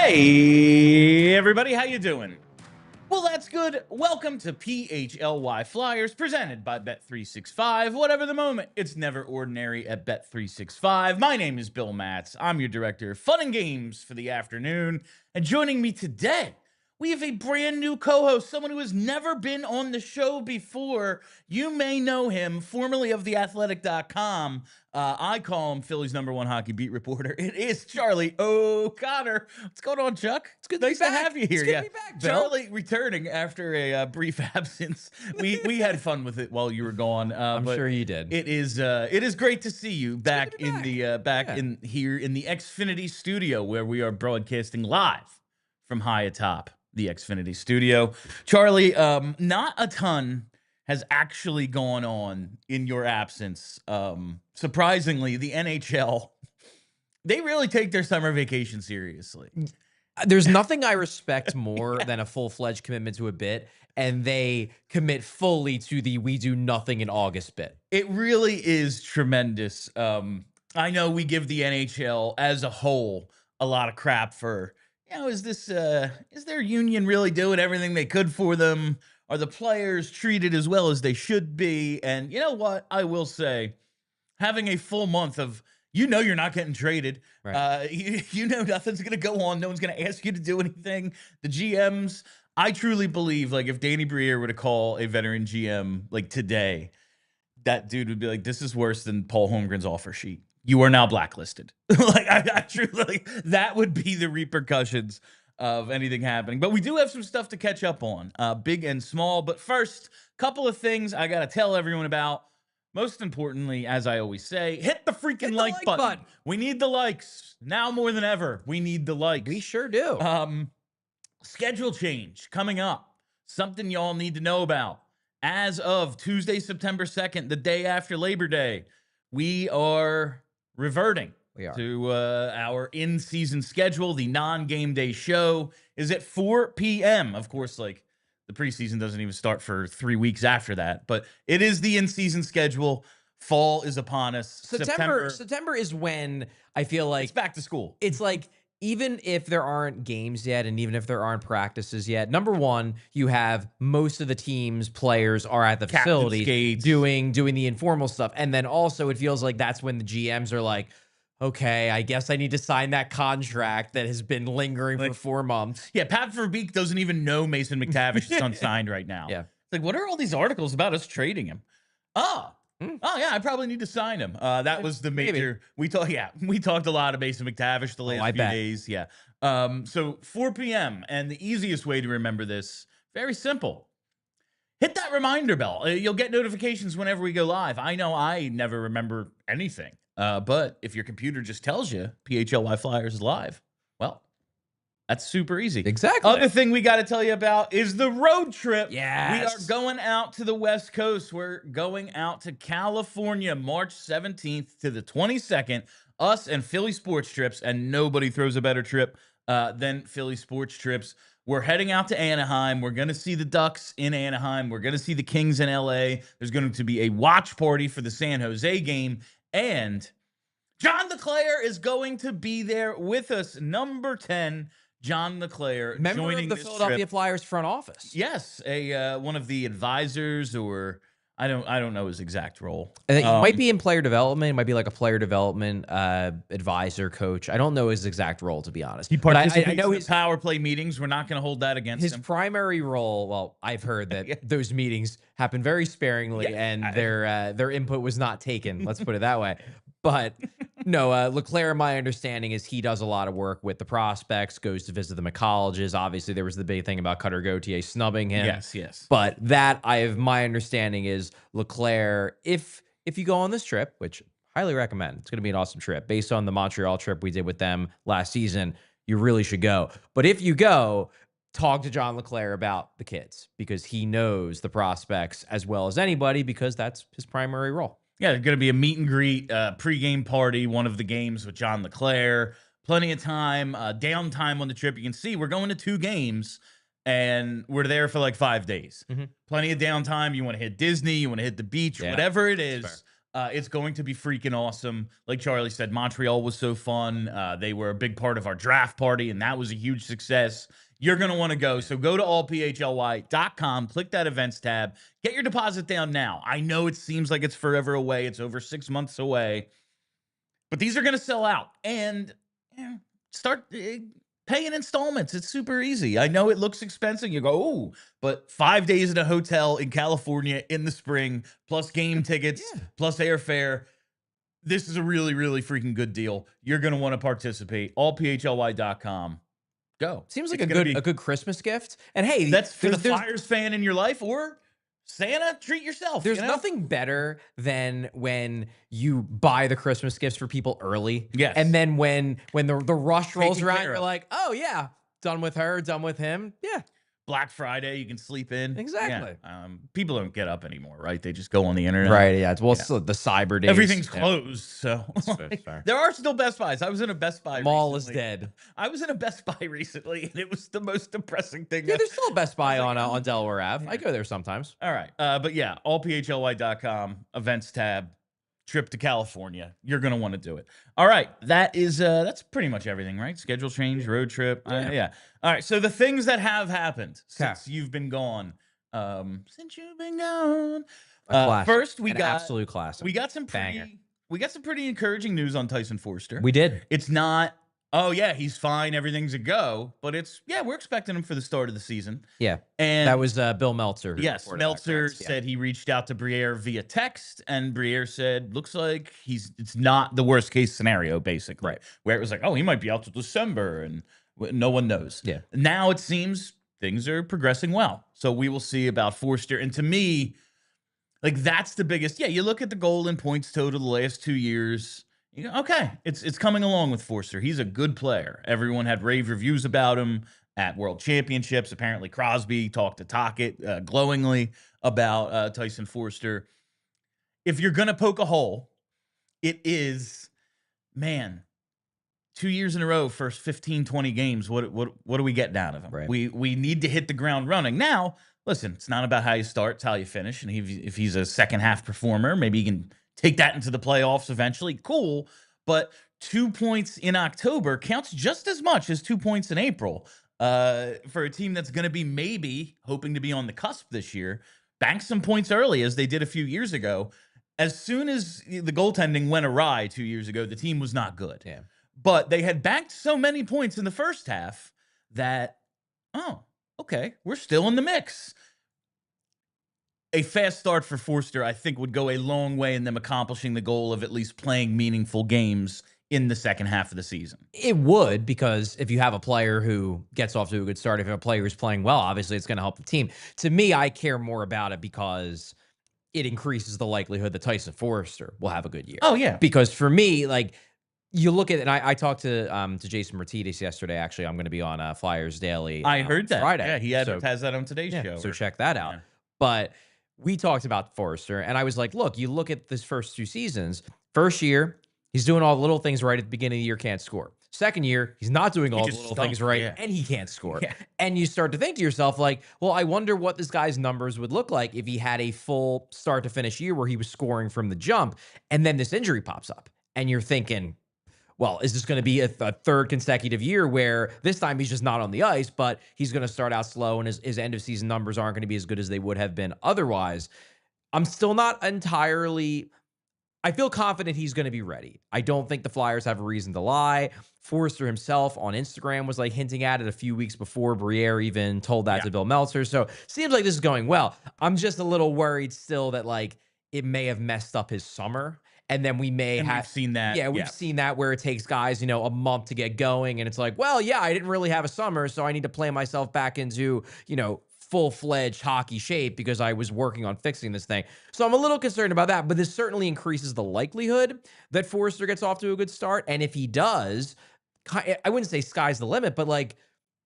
Hey, everybody, how you doing? Well, that's good. Welcome to PHLY Flyers, presented by Bet365. Whatever the moment, it's never ordinary at Bet365. My name is Bill Matz. I'm your director of fun and games for the afternoon. And joining me today, we have a brand new co-host, someone who has never been on the show before. You may know him, formerly of theathletic.com. I call him Philly's #1 hockey beat reporter. It is Charlie O'Connor. What's going on, Chuck? It's good. Nice to have you here. It's good to be back, Bill. Charlie returning after a brief absence. We had fun with it while you were gone. I'm sure you did. It is great to see you back in the in here in the Xfinity studio, where we are broadcasting live from high atop the Xfinity studio. Charlie, not a ton has actually gone on in your absence. Surprisingly, the NHL, they really take their summer vacation seriously. There's nothing I respect more than a full-fledged commitment to a bit, and they commit fully to the we do nothing in August bit. It really is tremendous. I know we give the NHL as a whole a lot of crap for, is their union really doing everything they could for them? Are the players treated as well as they should be? And you know what? I will say, having a full month of, you're not getting traded. Right. Nothing's going to go on. No one's going to ask you to do anything. The GMs, I truly believe, like, if Danny Briere were to call a veteran GM, like, today, that dude would be like, this is worse than Paul Holmgren's offer sheet. You are now blacklisted. Like, I truly, that would be the repercussions of anything happening. But we do have some stuff to catch up on, big and small. But first, couple of things I got to tell everyone about. Most importantly, as I always say, hit the freaking like button. We need the likes. Now more than ever, we need the likes. We sure do. Schedule change coming up. Something y'all need to know about. As of Tuesday, September 2nd, the day after Labor Day, we are reverting to our in-season schedule. The non-game day show is at 4 p.m. Of course, like, the preseason doesn't even start for 3 weeks after that, but it is the in-season schedule. Fall is upon us. September is when I feel like it's back to school. It's like, even if there aren't games yet, and even if there aren't practices yet, number one, you have most of the team's players are at the facility doing the informal stuff. And then also it feels like that's when the GMs are like, okay, I guess I need to sign that contract that has been lingering for 4 months. Yeah, Pat Verbeek doesn't even know Mason McTavish is unsigned right now. Yeah. It's like, what are all these articles about us trading him? Oh, yeah, I probably need to sign him. That was the major. We talked a lot of Mason McTavish the last few days. Yeah. So 4 p.m. And the easiest way to remember this, very simple. Hit that reminder bell. You'll get notifications whenever we go live. I know I never remember anything. But if your computer just tells you PHLY Flyers is live, well, that's super easy. Exactly. Other thing we got to tell you about is the road trip. Yes. We are going out to the West Coast. We're going out to California, March 17th to the 22nd. Us and Philly Sports Trips, and nobody throws a better trip than Philly Sports Trips. We're heading out to Anaheim. We're going to see the Ducks in Anaheim. We're going to see the Kings in LA. There's going to be a watch party for the San Jose game. And John LeClair is going to be there with us. Number 10, John LeClair, member joining of the Philadelphia Flyers front office. Yes, one of the advisors, or I don't know his exact role. I think he might be in player development. It might be like a player development advisor, coach. I don't know his exact role, to be honest. He participates in his power play meetings. We're not going to hold that against him. His primary role, well, I've heard that those meetings happen very sparingly, and their input was not taken. Let's put it that way. But no, LeClair, my understanding is he does a lot of work with the prospects, goes to visit them at colleges. Obviously, there was the big thing about Cutter Gauthier snubbing him. Yes. But my understanding is LeClair, if you go on this trip, which I highly recommend, it's going to be an awesome trip. Based on the Montreal trip we did with them last season, you really should go. But if you go, talk to John LeClair about the kids, because he knows the prospects as well as anybody, because that's his primary role. Yeah, there's going to be a meet and greet, pregame party, one of the games with John LeClair. Plenty of time, downtime on the trip. You can see we're going to 2 games, and we're there for like 5 days. Plenty of downtime. You want to hit Disney, you want to hit the beach, whatever it is. It's going to be freaking awesome. Like Charlie said, Montreal was so fun. They were a big part of our draft party, and that was a huge success. You're going to want to go. So go to allphly.com, click that events tab, get your deposit down now. I know it seems like it's forever away. It's over 6 months away, but these are going to sell out. And start paying installments. It's super easy. I know it looks expensive. You go, oh, but 5 days in a hotel in California in the spring, plus game tickets, plus airfare. This is a really, really freaking good deal. You're going to want to participate. Allphly.com. Go. Seems like a good Christmas gift. And hey, that's for the Flyers fan in your life, or Santa, treat yourself. There's nothing better than when you buy the Christmas gifts for people early. Yes. And then when the rush rolls around, you're like, oh yeah, done with her, done with him. Yeah. Black Friday, you can sleep in. Exactly. Yeah. People don't get up anymore, right? They just go on the internet. Right. Yeah. Well, it's the cyber days. Everything's closed. So like, there are still Best Buys. I was in a Best Buy. Mall recently. is dead. I was in a Best Buy recently, and it was the most depressing thing. Yeah, there's still a Best Buy on Delaware Ave. I go there sometimes. All right. But yeah, allphly.com, events tab. Trip to California. You're going to want to do it. All right. That's pretty much everything, right? Schedule change, road trip. Yeah. All right. So the things that have happened since you've been gone. Since you've been gone. First, we got absolute classic. We got some pretty encouraging news on Tyson Foerster. We did. It's not, oh yeah, he's fine, everything's a go, but it's, we're expecting him for the start of the season. Yeah. And that was Bill Meltzer. Yes, Meltzer said he reached out to Briere via text, and Briere said, looks like it's not the worst case scenario, basically. Right. Where it was like, oh, he might be out till December, and no one knows. Yeah. Now it seems things are progressing well. So we will see about Foerster. And to me, like, that's the biggest. Yeah, you look at the goal and points total the last 2 years. You go, okay, it's coming along with Foerster. He's a good player. Everyone had rave reviews about him at World Championships. Apparently, Crosby talked to Tocchet glowingly about Tyson Foerster. If you're going to poke a hole, it is, man, 2 years in a row, first 15, 20 games. What do we get out of him? Right. We need to hit the ground running. Now, listen, it's not about how you start, it's how you finish. And if he's a second half performer, maybe he can take that into the playoffs eventually. Cool. But 2 points in October counts just as much as 2 points in April. For a team that's going to be maybe hoping to be on the cusp this year, bank some points early as they did a few years ago. As soon as the goaltending went awry 2 years ago, the team was not good. Yeah. But they had banked so many points in the first half that, oh, okay, we're still in the mix. A fast start for Foerster, I think, would go a long way in them accomplishing the goal of at least playing meaningful games in the second half of the season. It would, because if you have a player who gets off to a good start, if you have a player who's playing well, obviously it's going to help the team. To me, I care more about it because it increases the likelihood that Tyson Foerster will have a good year. Oh, yeah. Because for me, like, you look at it, and I talked to Jason Martinez yesterday. Actually, I'm going to be on Flyers Daily. I heard that. Friday. Yeah, he advertised that on today's show. So check that out. Yeah. But we talked about Foerster, and I was like, look, you look at this first 2 seasons. First year, he's doing all the little things right at the beginning of the year, can't score. Second year, he's not doing all the little things right, and he can't score. Yeah. And you start to think to yourself, like, well, I wonder what this guy's numbers would look like if he had a full start to finish year where he was scoring from the jump, and then this injury pops up. And you're thinking, well, is this going to be a third consecutive year where this time he's just not on the ice, but he's going to start out slow and his end of season numbers aren't going to be as good as they would have been otherwise? I'm still not entirely, I feel confident he's going to be ready. I don't think the Flyers have a reason to lie. Foerster himself on Instagram was like hinting at it a few weeks before Briere even told that to Bill Meltzer. So seems like this is going well. I'm just a little worried still that like it may have messed up his summer. And then we may have seen that. Yeah, we've seen that where it takes guys, a month to get going. And it's like, well, yeah, I didn't really have a summer, so I need to play myself back into, full-fledged hockey shape because I was working on fixing this thing. So I'm a little concerned about that, but this certainly increases the likelihood that Foerster gets off to a good start. And if he does, I wouldn't say sky's the limit, but like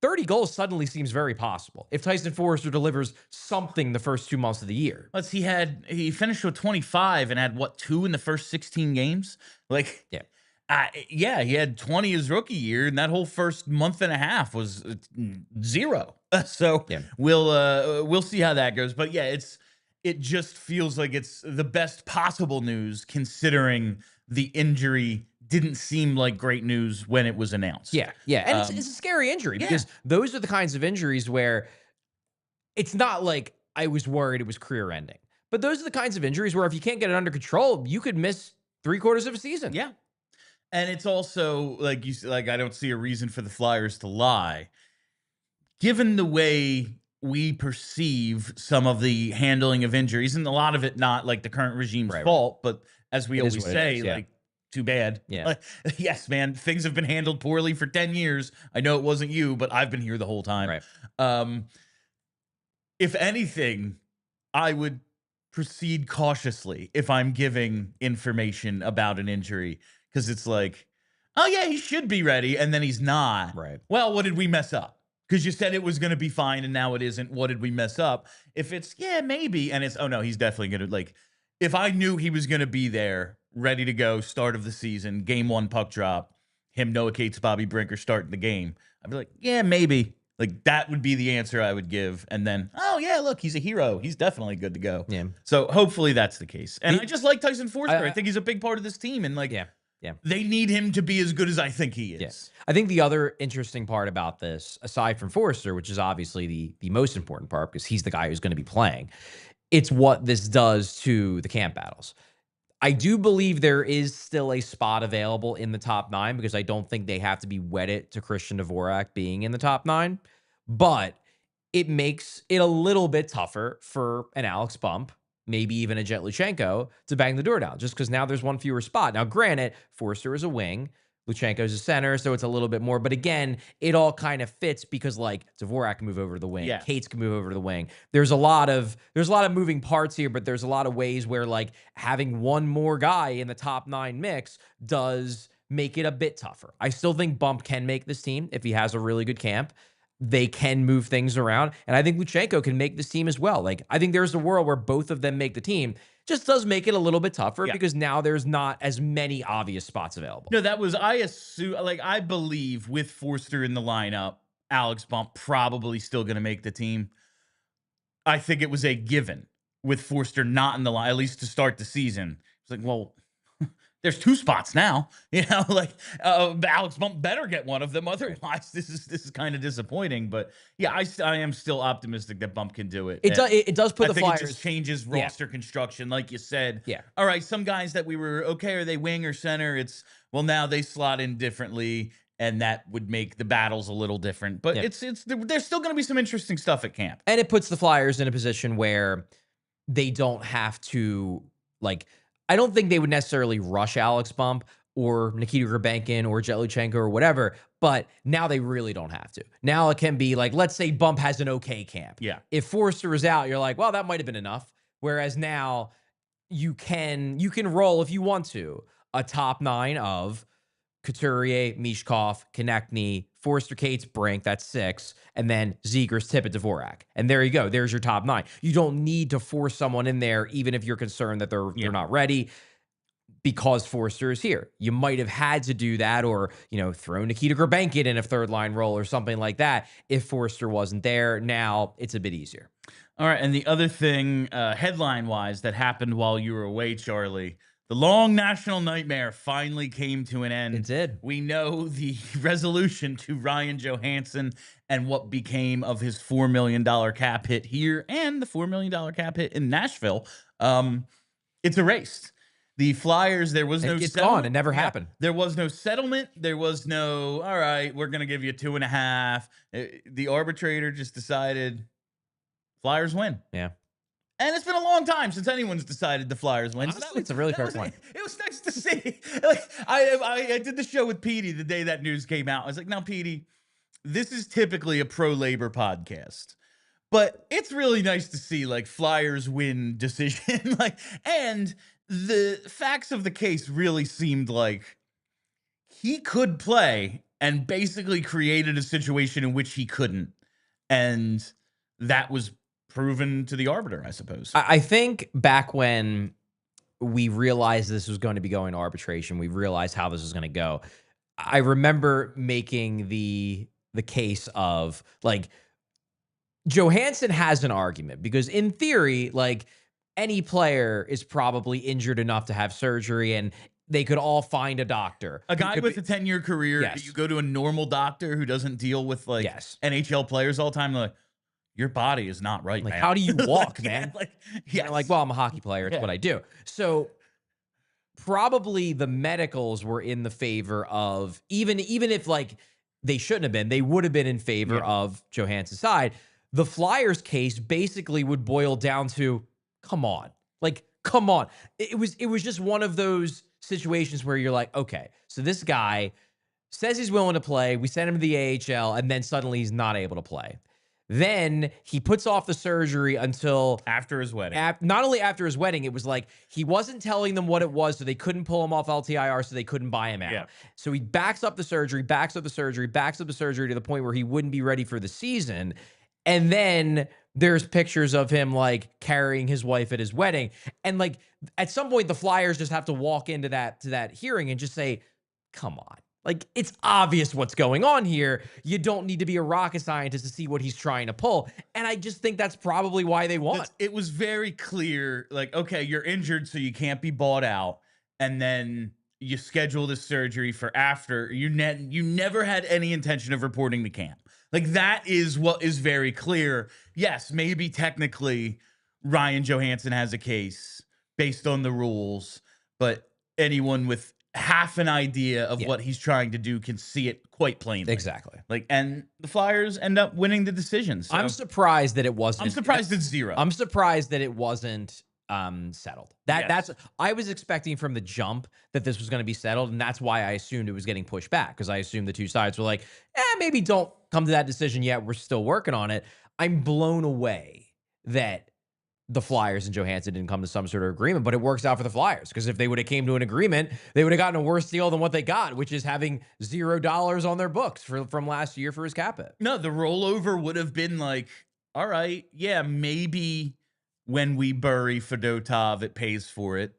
30 goals suddenly seems very possible if Tyson Foerster delivers something the first 2 months of the year. He finished with 25 and had 2 in the first 16 games. Like, he had 20 his rookie year, and that whole first month and a half was 0. So we'll see how that goes. But yeah, it just feels like it's the best possible news considering the injury didn't seem like great news when it was announced. Yeah, yeah, and it's a scary injury yeah. because those are the kinds of injuries where it's not like I was worried it was career ending, but those are the kinds of injuries where if you can't get it under control, you could miss 3/4 of a season. Yeah. And it's also like I don't see a reason for the Flyers to lie. Given the way we perceive some of the handling of injuries, and a lot of it not like the current regime's fault, but as we always say, like, too bad. Yeah. Like, yes, man, things have been handled poorly for 10 years. I know it wasn't you, but I've been here the whole time. Right. If anything, I would proceed cautiously if I'm giving information about an injury, because it's like, oh yeah, he should be ready, and then he's not. Right. Well, what did we mess up? Because you said it was going to be fine, and now it isn't. What did we mess up? If it's, yeah, maybe, and it's, oh no, he's definitely going to, like, if I knew he was going to be there, ready to go, start of the season, game 1 puck drop, him, Noah Cates, Bobby Brinker starting the game, I'd be like, yeah, maybe. Like, that would be the answer I would give. And then, oh, yeah, look, he's a hero. He's definitely good to go. Yeah. So hopefully that's the case. And I just like Tyson Foerster. I think he's a big part of this team. And, like, Yeah. they need him to be as good as I think he is. Yes. I think the other interesting part about this, aside from Foerster, which is obviously the most important part because he's the guy who's going to be playing, it's what this does to the camp battles. I do believe there is still a spot available in the top 9 because I don't think they have to be wedded to Christian Dvorak being in the top 9, but it makes it a little bit tougher for an Alex Bump, maybe even a Jet Luchenko, to bang the door down, just because now there's one fewer spot. Now, granted, Foerster is a wing, Luchenko's a center, so it's a little bit more. But again, it all kind of fits because like Dvorak can move over to the wing, Cates can move over to the wing. There's a lot of moving parts here, but there's a lot of ways where like having one more guy in the top 9 mix does make it a bit tougher. I still think Bump can make this team if he has a really good camp. They can move things around. And I think Luchenko can make this team as well. Like, I think there's a world where both of them make the team. Just does make it a little bit tougher because now there's not as many obvious spots available. No, that was, I assume, like, I believe with Foerster in the lineup, Alex Bump probably still going to make the team. I think it was a given with Foerster not in the line, at least to start the season. It's like, well, there's 2 spots now, you know, like Alex Bump better get one of them. Otherwise, this is kind of disappointing. But yeah, I am still optimistic that Bump can do it. It does put the Flyers. It just changes roster construction, like you said. Yeah. All right, some guys that we were okay, are they wing or center? It's, well, now they slot in differently, and that would make the battles a little different. But there's still going to be some interesting stuff at camp, and it puts the Flyers in a position where they don't have to like. I don't think they would necessarily rush Alex Bump or Nikita Grabenkin or Jet Luchenko or whatever, but now they really don't have to. Now it can be like, let's say Bump has an okay camp. Yeah. If Foerster is out, you're like, well, that might have been enough. Whereas now you can roll if you want to a top 9 of Couturier, Michkov, Konechny, Foerster, Cates, Brink, that's 6, and then Zegras, Tippett, Dvorak. And there you go. There's your top 9. You don't need to force someone in there, even if you're concerned that they're not ready, because Foerster is here. You might have had to do that, or throw Nikita Grabenkin in a 3rd-line role or something like that if Foerster wasn't there. Now it's a bit easier. All right, and the other thing, headline-wise, that happened while you were away, Charlie. The long national nightmare finally came to an end. It did. We know the resolution to Ryan Johansen and what became of his $4 million cap hit here and the $4 million cap hit in Nashville. It's erased. The Flyers, there was no it's settlement. gone. It never happened. There was no settlement. There was no, all right, we're going to give you 2.5. The arbitrator just decided Flyers win. Yeah. And it's been a long time since anyone's decided the Flyers win. So it's a really fair point. It was nice to see. Like I did the show with Petey the day that news came out. I was like, now, Petey, this is typically a pro-labor podcast, but it's really nice to see like Flyers win decision. And the facts of the case really seemed like he could play and basically created a situation in which he couldn't. And that was proven to the arbiter, I suppose. I think back when we realized this was going to be going to arbitration, we realized how this was going to go. I remember making the case of like Johansen has an argument because in theory, like any player is probably injured enough to have surgery, and they could all find a doctor. A guy with a 10-year career, Yes. you go to a normal doctor who doesn't deal with like Yes. NHL players all the time, like, your body is not right, Like, man. how do you walk, Like, man? Yeah, like, And yes. they're like, well, I'm a hockey player. It's what I do. So probably the medicals were in the favor of, even if like they shouldn't have been, they would have been in favor of Johansen's side. The Flyers case basically would boil down to, come on. Like, come on. It was just one of those situations where you're like, okay, so this guy says he's willing to play. We send him to the AHL, and then suddenly he's not able to play. Then he puts off the surgery until after his wedding. Not only after his wedding, it was like he wasn't telling them what it was, so they couldn't pull him off LTIR, so they couldn't buy him out. Yeah. So he backs up the surgery to the point where he wouldn't be ready for the season. And then there's pictures of him like carrying his wife at his wedding. And like at some point, the Flyers just have to walk into that hearing and just say, come on. Like, it's obvious what's going on here. You don't need to be a rocket scientist to see what he's trying to pull. And I just think that's probably why they won. It was very clear, like, okay, you're injured, so you can't be bought out. And then you schedule the surgery for after. You never had any intention of reporting to camp. Like, that is what is very clear. Yes, maybe technically Ryan Johansen has a case based on the rules, but anyone with half an idea of what he's trying to do can see it quite plainly. Exactly. Like, and the Flyers end up winning the decision. So I'm surprised that it wasn't. I'm surprised it's 0. I'm surprised that it wasn't settled. That's I was expecting from the jump that this was going to be settled, and that's why I assumed it was getting pushed back, because I assumed the two sides were like, maybe don't come to that decision yet. We're still working on it. I'm blown away that the Flyers and Johansen didn't come to some sort of agreement, but it works out for the Flyers, because if they would have came to an agreement, they would have gotten a worse deal than what they got, which is having $0 on their books from last year for his cap hit. No, the rollover would have been like, all right, yeah, maybe when we bury Fedotov, it pays for it,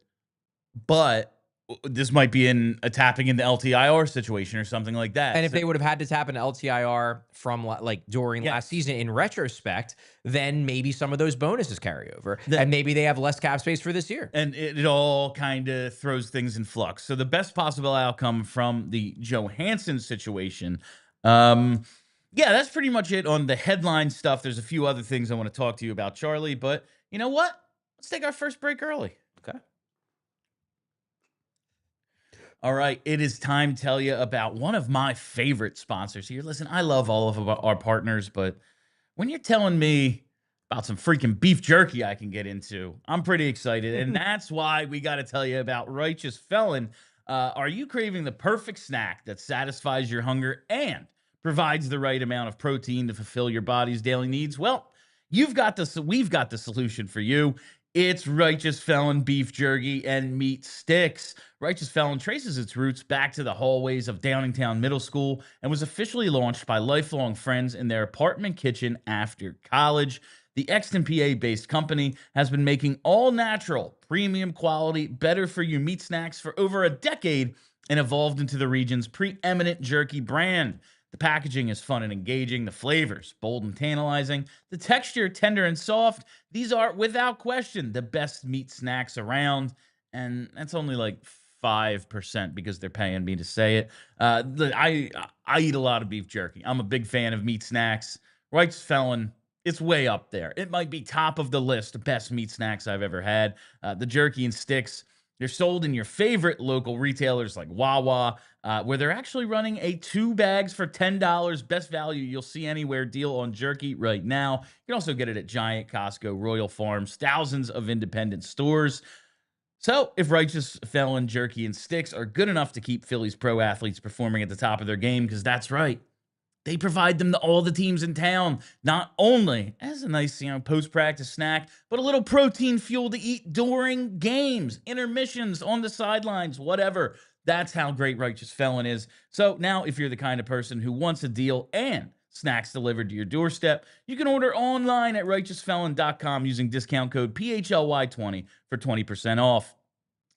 but this might be a tapping into LTIR situation or something like that. And if they would have had to tap into LTIR from like during last season, in retrospect, then maybe some of those bonuses carry over, and maybe they have less cap space for this year. And it all kind of throws things in flux. So the best possible outcome from the Johansen situation. Yeah, that's pretty much it on the headline stuff. There's a few other things I want to talk to you about, Charlie, but you know what? Let's take our first break early. Okay. All right, it is time to tell you about one of my favorite sponsors here. Listen, I love all of our partners, but when you're telling me about some freaking beef jerky I can get into, I'm pretty excited, and that's why we got to tell you about Righteous Felon. Are you craving the perfect snack that satisfies your hunger and provides the right amount of protein to fulfill your body's daily needs? Well, we've got the solution for you. It's Righteous Felon beef jerky and meat sticks. Righteous Felon traces its roots back to the hallways of Downingtown Middle School and was officially launched by lifelong friends in their apartment kitchen after college. The Exton, PA-based company has been making all-natural, premium quality, better-for-you meat snacks for over a decade and evolved into the region's preeminent jerky brand. The packaging is fun and engaging, the flavors bold and tantalizing, the texture tender and soft. These are, without question, the best meat snacks around, and that's only like 5% because they're paying me to say it. I eat a lot of beef jerky. I'm a big fan of meat snacks. Righteous Felon, it's way up there. It might be top of the list of best meat snacks I've ever had. The jerky and sticks, they're sold in your favorite local retailers like Wawa, where they're actually running a 2 bags for $10, best value you'll see anywhere deal on jerky right now. You can also get it at Giant, Costco, Royal Farms, thousands of independent stores. So if Righteous Felon jerky and sticks are good enough to keep Phillies pro athletes performing at the top of their game, because that's right, they provide them to all the teams in town, not only as a nice, post-practice snack, but a little protein fuel to eat during games, intermissions, on the sidelines, whatever. That's how great Righteous Felon is. So now, if you're the kind of person who wants a deal and snacks delivered to your doorstep, you can order online at righteousfelon.com using discount code PHLY20 for 20% off.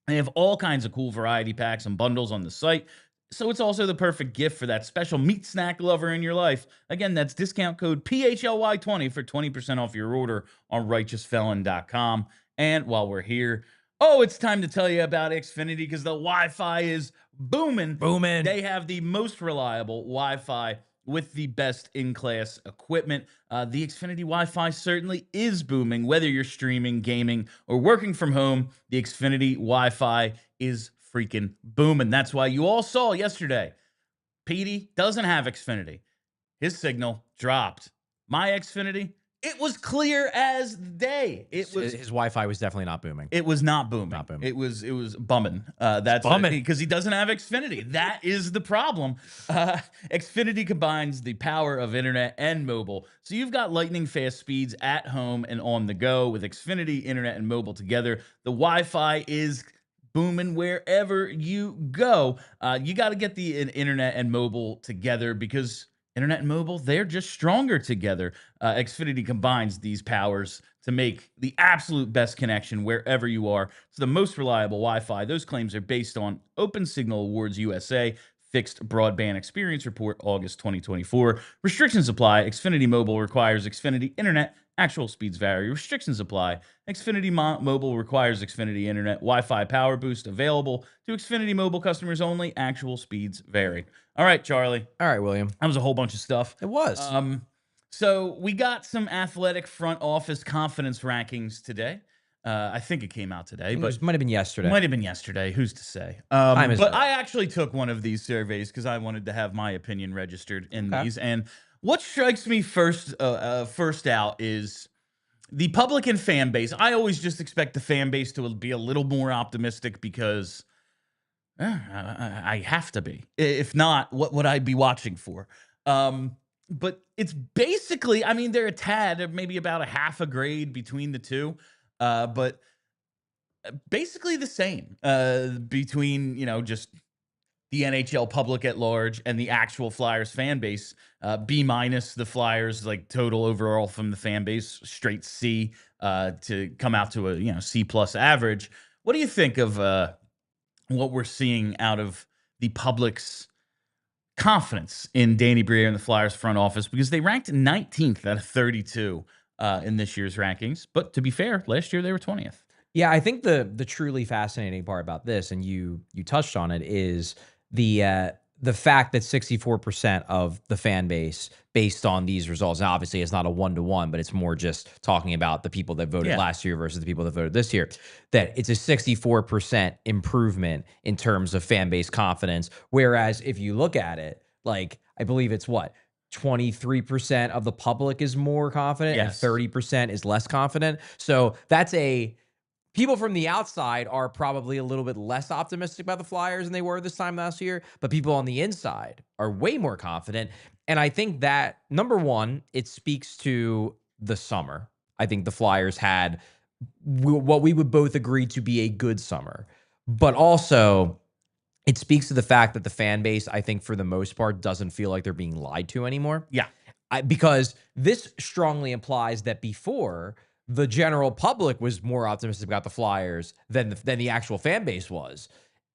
They have all kinds of cool variety packs and bundles on the site, so it's also the perfect gift for that special meat snack lover in your life. Again, that's discount code PHLY20 for 20% off your order on righteousfelon.com. And while we're here, oh, it's time to tell you about Xfinity because the Wi-Fi is booming. Booming. They have the most reliable Wi-Fi with the best in-class equipment. The Xfinity Wi-Fi certainly is booming. Whether you're streaming, gaming, or working from home, the Xfinity Wi-Fi is freaking booming. That's why you all saw yesterday, Petey doesn't have Xfinity. His signal dropped. My Xfinity, it was clear as day. His Wi-Fi was definitely not booming. It was not booming. Not booming. It was bumming. That's bumming because he doesn't have Xfinity. That is the problem. Xfinity combines the power of internet and mobile, so you've got lightning fast speeds at home and on the go. With Xfinity internet and mobile together, the Wi-Fi is booming wherever you go. You got to get the internet and mobile together because internet and mobile, they're just stronger together. Xfinity combines these powers to make the absolute best connection wherever you are. It's the most reliable Wi-Fi. Those claims are based on Open Signal Awards USA Fixed Broadband Experience Report, August 2024. Restrictions apply. Xfinity Mobile requires Xfinity Internet. Actual speeds vary. Restrictions apply. Xfinity Mobile requires Xfinity Internet. Wi-Fi power boost available to Xfinity Mobile customers only. Actual speeds vary. All right, Charlie. All right, William. That was a whole bunch of stuff. It was. So we got some athletic front office confidence rankings today. I think it came out today, but it might have been yesterday. Might have been yesterday. Who's to say? Time is but up. I actually took one of these surveys because I wanted to have my opinion registered in these. And what strikes me first out is the public and fan base. I always just expect the fan base to be a little more optimistic because I have to be. If not, what would I be watching for? But it's basically, I mean, they're a tad, maybe about a half a grade between the two. But basically the same between, just the NHL public at large and the actual Flyers fan base. B minus the Flyers, like total overall from the fan base, straight C to come out to a C plus average. What do you think of what we're seeing out of the public's confidence in Danny Briere and the Flyers front office? Because they ranked 19th out of 32 in this year's rankings. But to be fair, last year they were 20th. Yeah, I think the truly fascinating part about this, and you touched on it, is the fact that 64% of the fan base, based on these results, now obviously it's not a 1-to-1, but it's more just talking about the people that voted last year versus the people that voted this year, that it's a 64% improvement in terms of fan base confidence. Whereas if you look at it, like, I believe it's 23% of the public is more confident and 30% is less confident. So that's people from the outside are probably a little bit less optimistic about the Flyers than they were this time last year, but people on the inside are way more confident. And I think that, number one, it speaks to the summer. I think the Flyers had what we would both agree to be a good summer, but also it speaks to the fact that the fan base, I think for the most part, doesn't feel like they're being lied to anymore. Yeah. Because this strongly implies that before, the general public was more optimistic about the Flyers than the actual fan base was.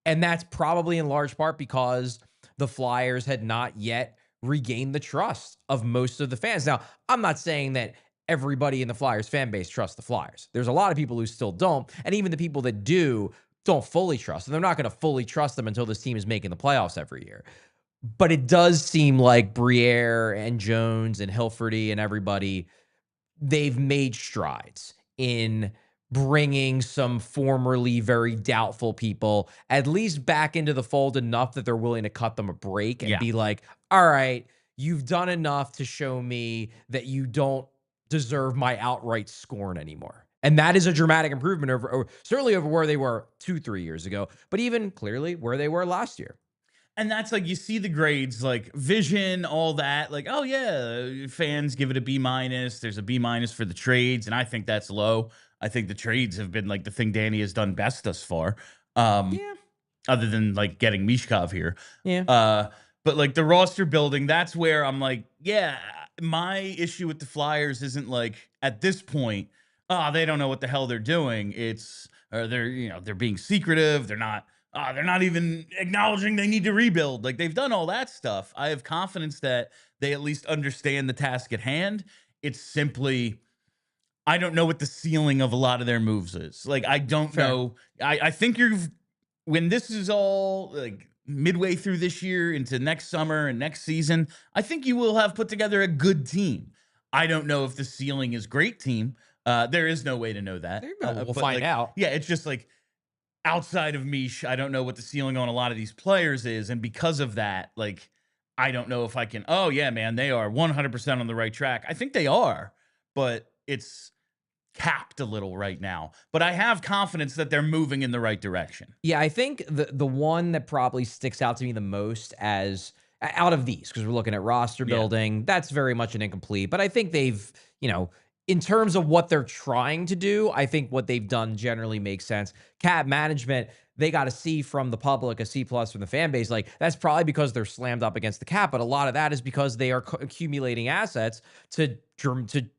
And that's probably in large part because the Flyers had not yet regained the trust of most of the fans. Now, I'm not saying that everybody in the Flyers fan base trusts the Flyers. There's a lot of people who still don't. And even the people that don't fully trust. And they're not going to fully trust them until this team is making the playoffs every year. But it does seem like Briere and Jones and Hilferty and everybody, they've made strides in bringing some formerly very doubtful people at least back into the fold enough that they're willing to cut them a break and be like, all right, you've done enough to show me that you don't deserve my outright scorn anymore. And that is a dramatic improvement certainly over where they were 2-3 years ago, but even clearly where they were last year. And that's like, you see the grades, like vision, all that, like, oh yeah, fans give it a B minus. There's a B minus for the trades. And I think that's low. I think the trades have been like the thing Danny has done best thus far. Other than like getting Michkov here. But like the roster building, that's where I'm like, yeah, my issue with the Flyers isn't like at this point, they don't know what the hell they're doing. They're being secretive. They're not even acknowledging they need to rebuild. Like, they've done all that stuff. I have confidence that they at least understand the task at hand. It's simply, I don't know what the ceiling of a lot of their moves is. Like, I don't know. I think when this is all like midway through this year into next summer and next season, I think you will have put together a good team. I don't know if the ceiling is great team. There is no way to know that. There you go. We'll But, find like, out. yeah, it's just like outside of Mish, I don't know what the ceiling on a lot of these players is. And because of that, like, I don't know if I can, oh, yeah, man, they are 100% on the right track. I think they are, but it's capped a little right now. But I have confidence that they're moving in the right direction. Yeah, I think the one that probably sticks out to me the most as out of these, because we're looking at roster building, that's very much an incomplete. But I think they've, in terms of what they're trying to do, I think what they've done generally makes sense. Cap management, they got a C from the public, a C plus from the fan base. Like, that's probably because they're slammed up against the cap, but a lot of that is because they are accumulating assets to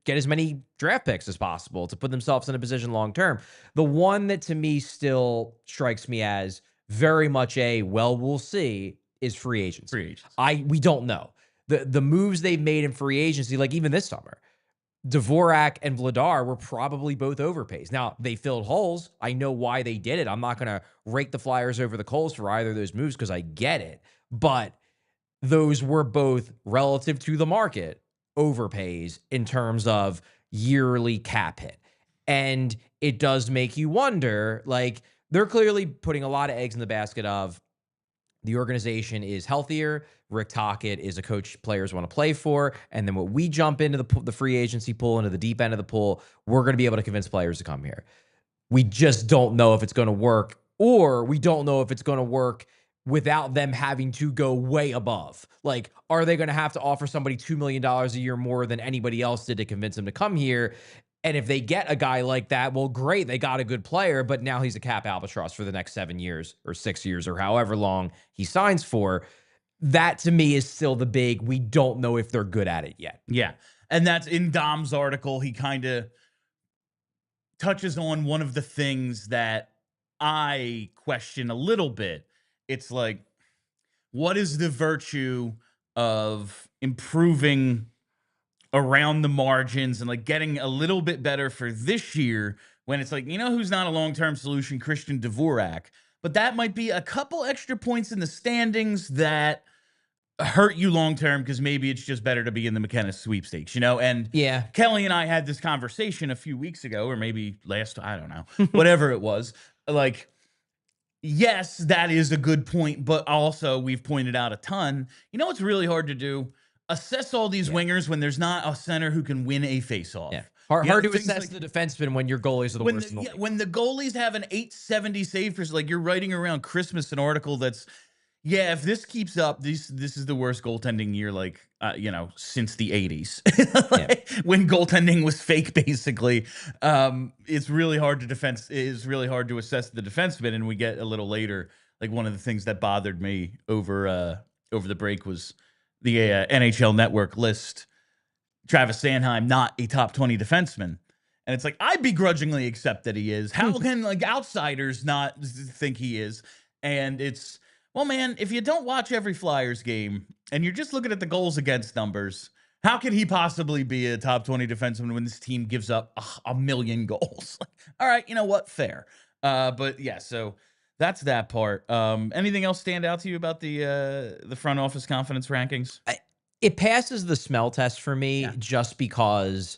get as many draft picks as possible to put themselves in a position long term. The one that to me still strikes me as very much we'll see is free agency. Free agents. We don't know. The moves they've made in free agency, like even this summer, Dvorak and Vladar were probably both overpays. Now, they filled holes. I know why they did it. I'm not going to rake the Flyers over the coals for either of those moves because I get it. But those were both relative to the market overpays in terms of yearly cap hit. And it does make you wonder, like, they're clearly putting a lot of eggs in the basket of the organization is healthier. Rick Tocchet is a coach players want to play for. And then when we jump into the free agency pool, into the deep end of the pool, we're going to be able to convince players to come here. We just don't know if it's going to work, or we don't know if it's going to work without them having to go way above. Like, are they going to have to offer somebody $2 million a year more than anybody else did to convince them to come here? And if they get a guy like that, well, great, they got a good player, but now he's a cap albatross for the next 7 years or 6 years or however long he signs for. That to me is still the big, we don't know if they're good at it yet. Yeah. And that's in Dom's article. He kind of touches on one of the things that I question a little bit. It's like, what is the virtue of improving around the margins and like getting a little bit better for this year when it's like, who's not a long-term solution? Christian Dvorak. But that might be a couple extra points in the standings that hurt you long-term because maybe it's just better to be in the McKenna sweepstakes, And yeah, Kelly and I had this conversation a few weeks ago, or maybe last, I don't know, whatever it was. Like, yes, that is a good point, but also we've pointed out a ton. It's really hard to do? Assess all these wingers when there's not a center who can win a faceoff. Yeah. Hard to assess the defenseman when your goalies are the worst in the league. When the goalies have an 870 save for, like, you're writing around Christmas an article that's, if this keeps up, this is the worst goaltending year, like, since the 80s. When goaltending was fake, basically. It's really hard to assess the defenseman, and we get a little later. Like, one of the things that bothered me over the break was the NHL Network list Travis Sanheim not a top 20 defenseman. And it's like, I begrudgingly accept that he is. How can like outsiders not think he is? And it's, well, man, if you don't watch every Flyers game and you're just looking at the goals against numbers, how can he possibly be a top 20 defenseman when this team gives up a million goals? All right, you know what? Fair. But yeah, so that's that part. Anything else stand out to you about the front office confidence rankings? It passes the smell test for me just because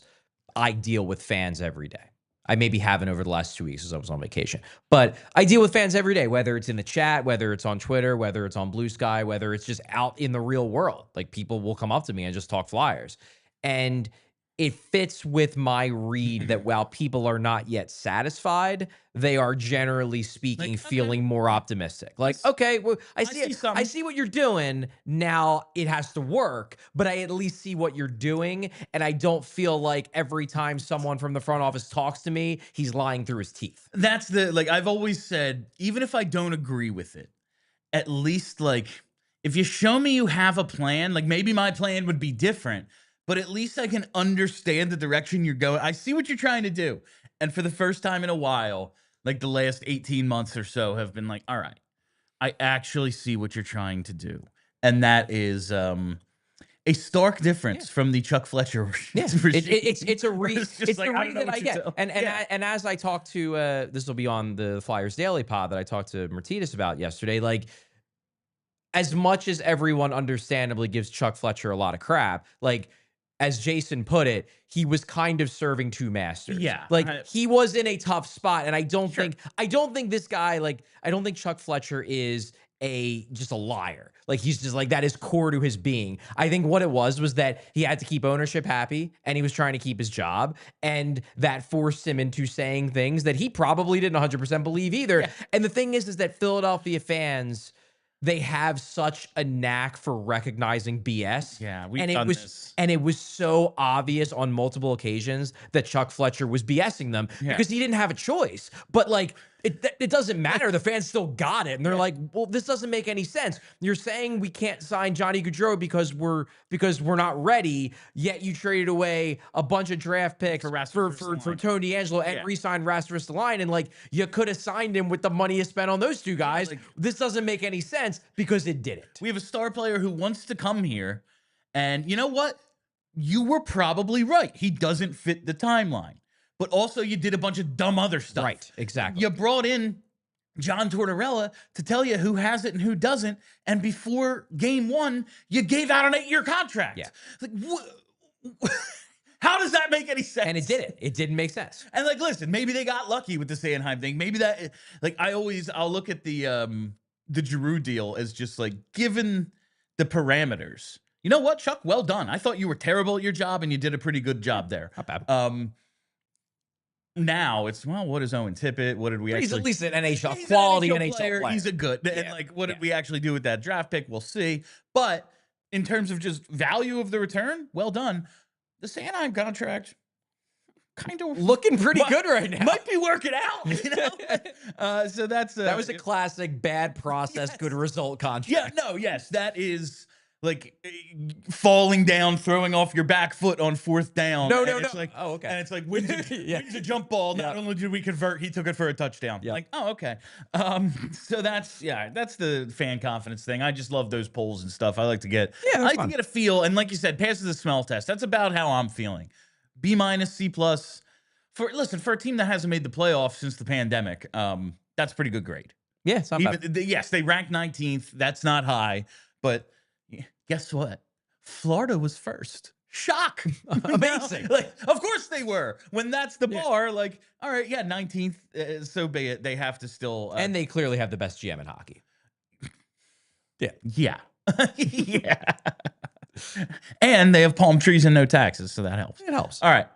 I deal with fans every day. I maybe haven't over the last 2 weeks as I was on vacation, but I deal with fans every day, whether it's in the chat, whether it's on Twitter, whether it's on Blue Sky, whether it's just out in the real world. Like, people will come up to me and just talk Flyers. And it fits with my read that while people are not yet satisfied, they are generally speaking feeling more optimistic. Like, okay, well, I see what you're doing. Now it has to work, but I at least see what you're doing. And I don't feel like every time someone from the front office talks to me, he's lying through his teeth. That's I've always said, even if I don't agree with it, at least if you show me you have a plan, like maybe my plan would be different, but at least I can understand the direction you're going. I see what you're trying to do. And for the first time in a while, like the last 18 months or so have been like, all right, I actually see what you're trying to do. And that is, a stark difference from the Chuck Fletcher Yeah, regime. it's a read. It's It's just like, the I read don't know that what I to get. tell. And as I talk to this will be on the Flyers Daily Pod that I talked to Martinez about yesterday. Like, as much as everyone understandably gives Chuck Fletcher a lot of crap, like as Jason put it, he was kind of serving two masters. Yeah, like he was in a tough spot, and I don't Sure. think this guy, like, I don't think Chuck Fletcher is just a liar. Like, he's just like, that is core to his being. I think what it was that he had to keep ownership happy, and he was trying to keep his job, and that forced him into saying things that he probably didn't 100% believe either. Yeah. And the thing is that Philadelphia fans, they have such a knack for recognizing BS. Yeah, we've and done this. And it was so obvious on multiple occasions that Chuck Fletcher was BSing them because he didn't have a choice. But like, it doesn't matter. The fans still got it. And they're like, well, this doesn't make any sense. You're saying we can't sign Johnny Gaudreau because we're not ready, yet you traded away a bunch of draft picks for Tony DeAngelo and re-signed Rasmus Line. And like, you could have signed him with the money you spent on those two guys. Like, this doesn't make any sense because it didn't. We have a star player who wants to come here, and you know what? You were probably right. He doesn't fit the timeline. But also, you did a bunch of dumb other stuff. Right, exactly. You brought in John Tortorella to tell you who has it and who doesn't. And before game one, you gave out an 8-year contract. Yeah. Like, how does that make any sense? And it didn't. It didn't make sense. And like, listen, maybe they got lucky with the Sanheim thing. Maybe that, like, I'll look at the Giroux deal as just like, given the parameters. You know what, Chuck? Well done. I thought you were terrible at your job, and you did a pretty good job there. Not bad. Now it's, well, what is Owen Tippett? What did we He's actually? at least an NHL quality NHL player. He's a good. And like, what did we actually do with that draft pick? We'll see. But in terms of just value of the return, well done. The Sanheim contract, kind of looking pretty good right now. Might be working out, you know. So that was a classic bad process, good result contract. Yeah, no, yes, that is like falling down, throwing off your back foot on fourth down. No. It's like, oh, okay. And it's like, wins a jump ball. Not only did we convert, he took it for a touchdown. Like, oh, okay. So that's the fan confidence thing. I just love those polls and stuff. I like to get, to get a feel. And like you said, passes the smell test. That's about how I'm feeling. B-, C+. For a team that hasn't made the playoffs since the pandemic, that's a pretty good grade. Yeah, it's not bad. Yes, they ranked 19th. That's not high, but guess what? Florida was first. Shock. Amazing. Like, of course they were. When that's the bar, like, all right, 19th, so be it. They have to still. And they clearly have the best GM in hockey. Yeah. Yeah. And they have palm trees and no taxes, so that helps. It helps. All right.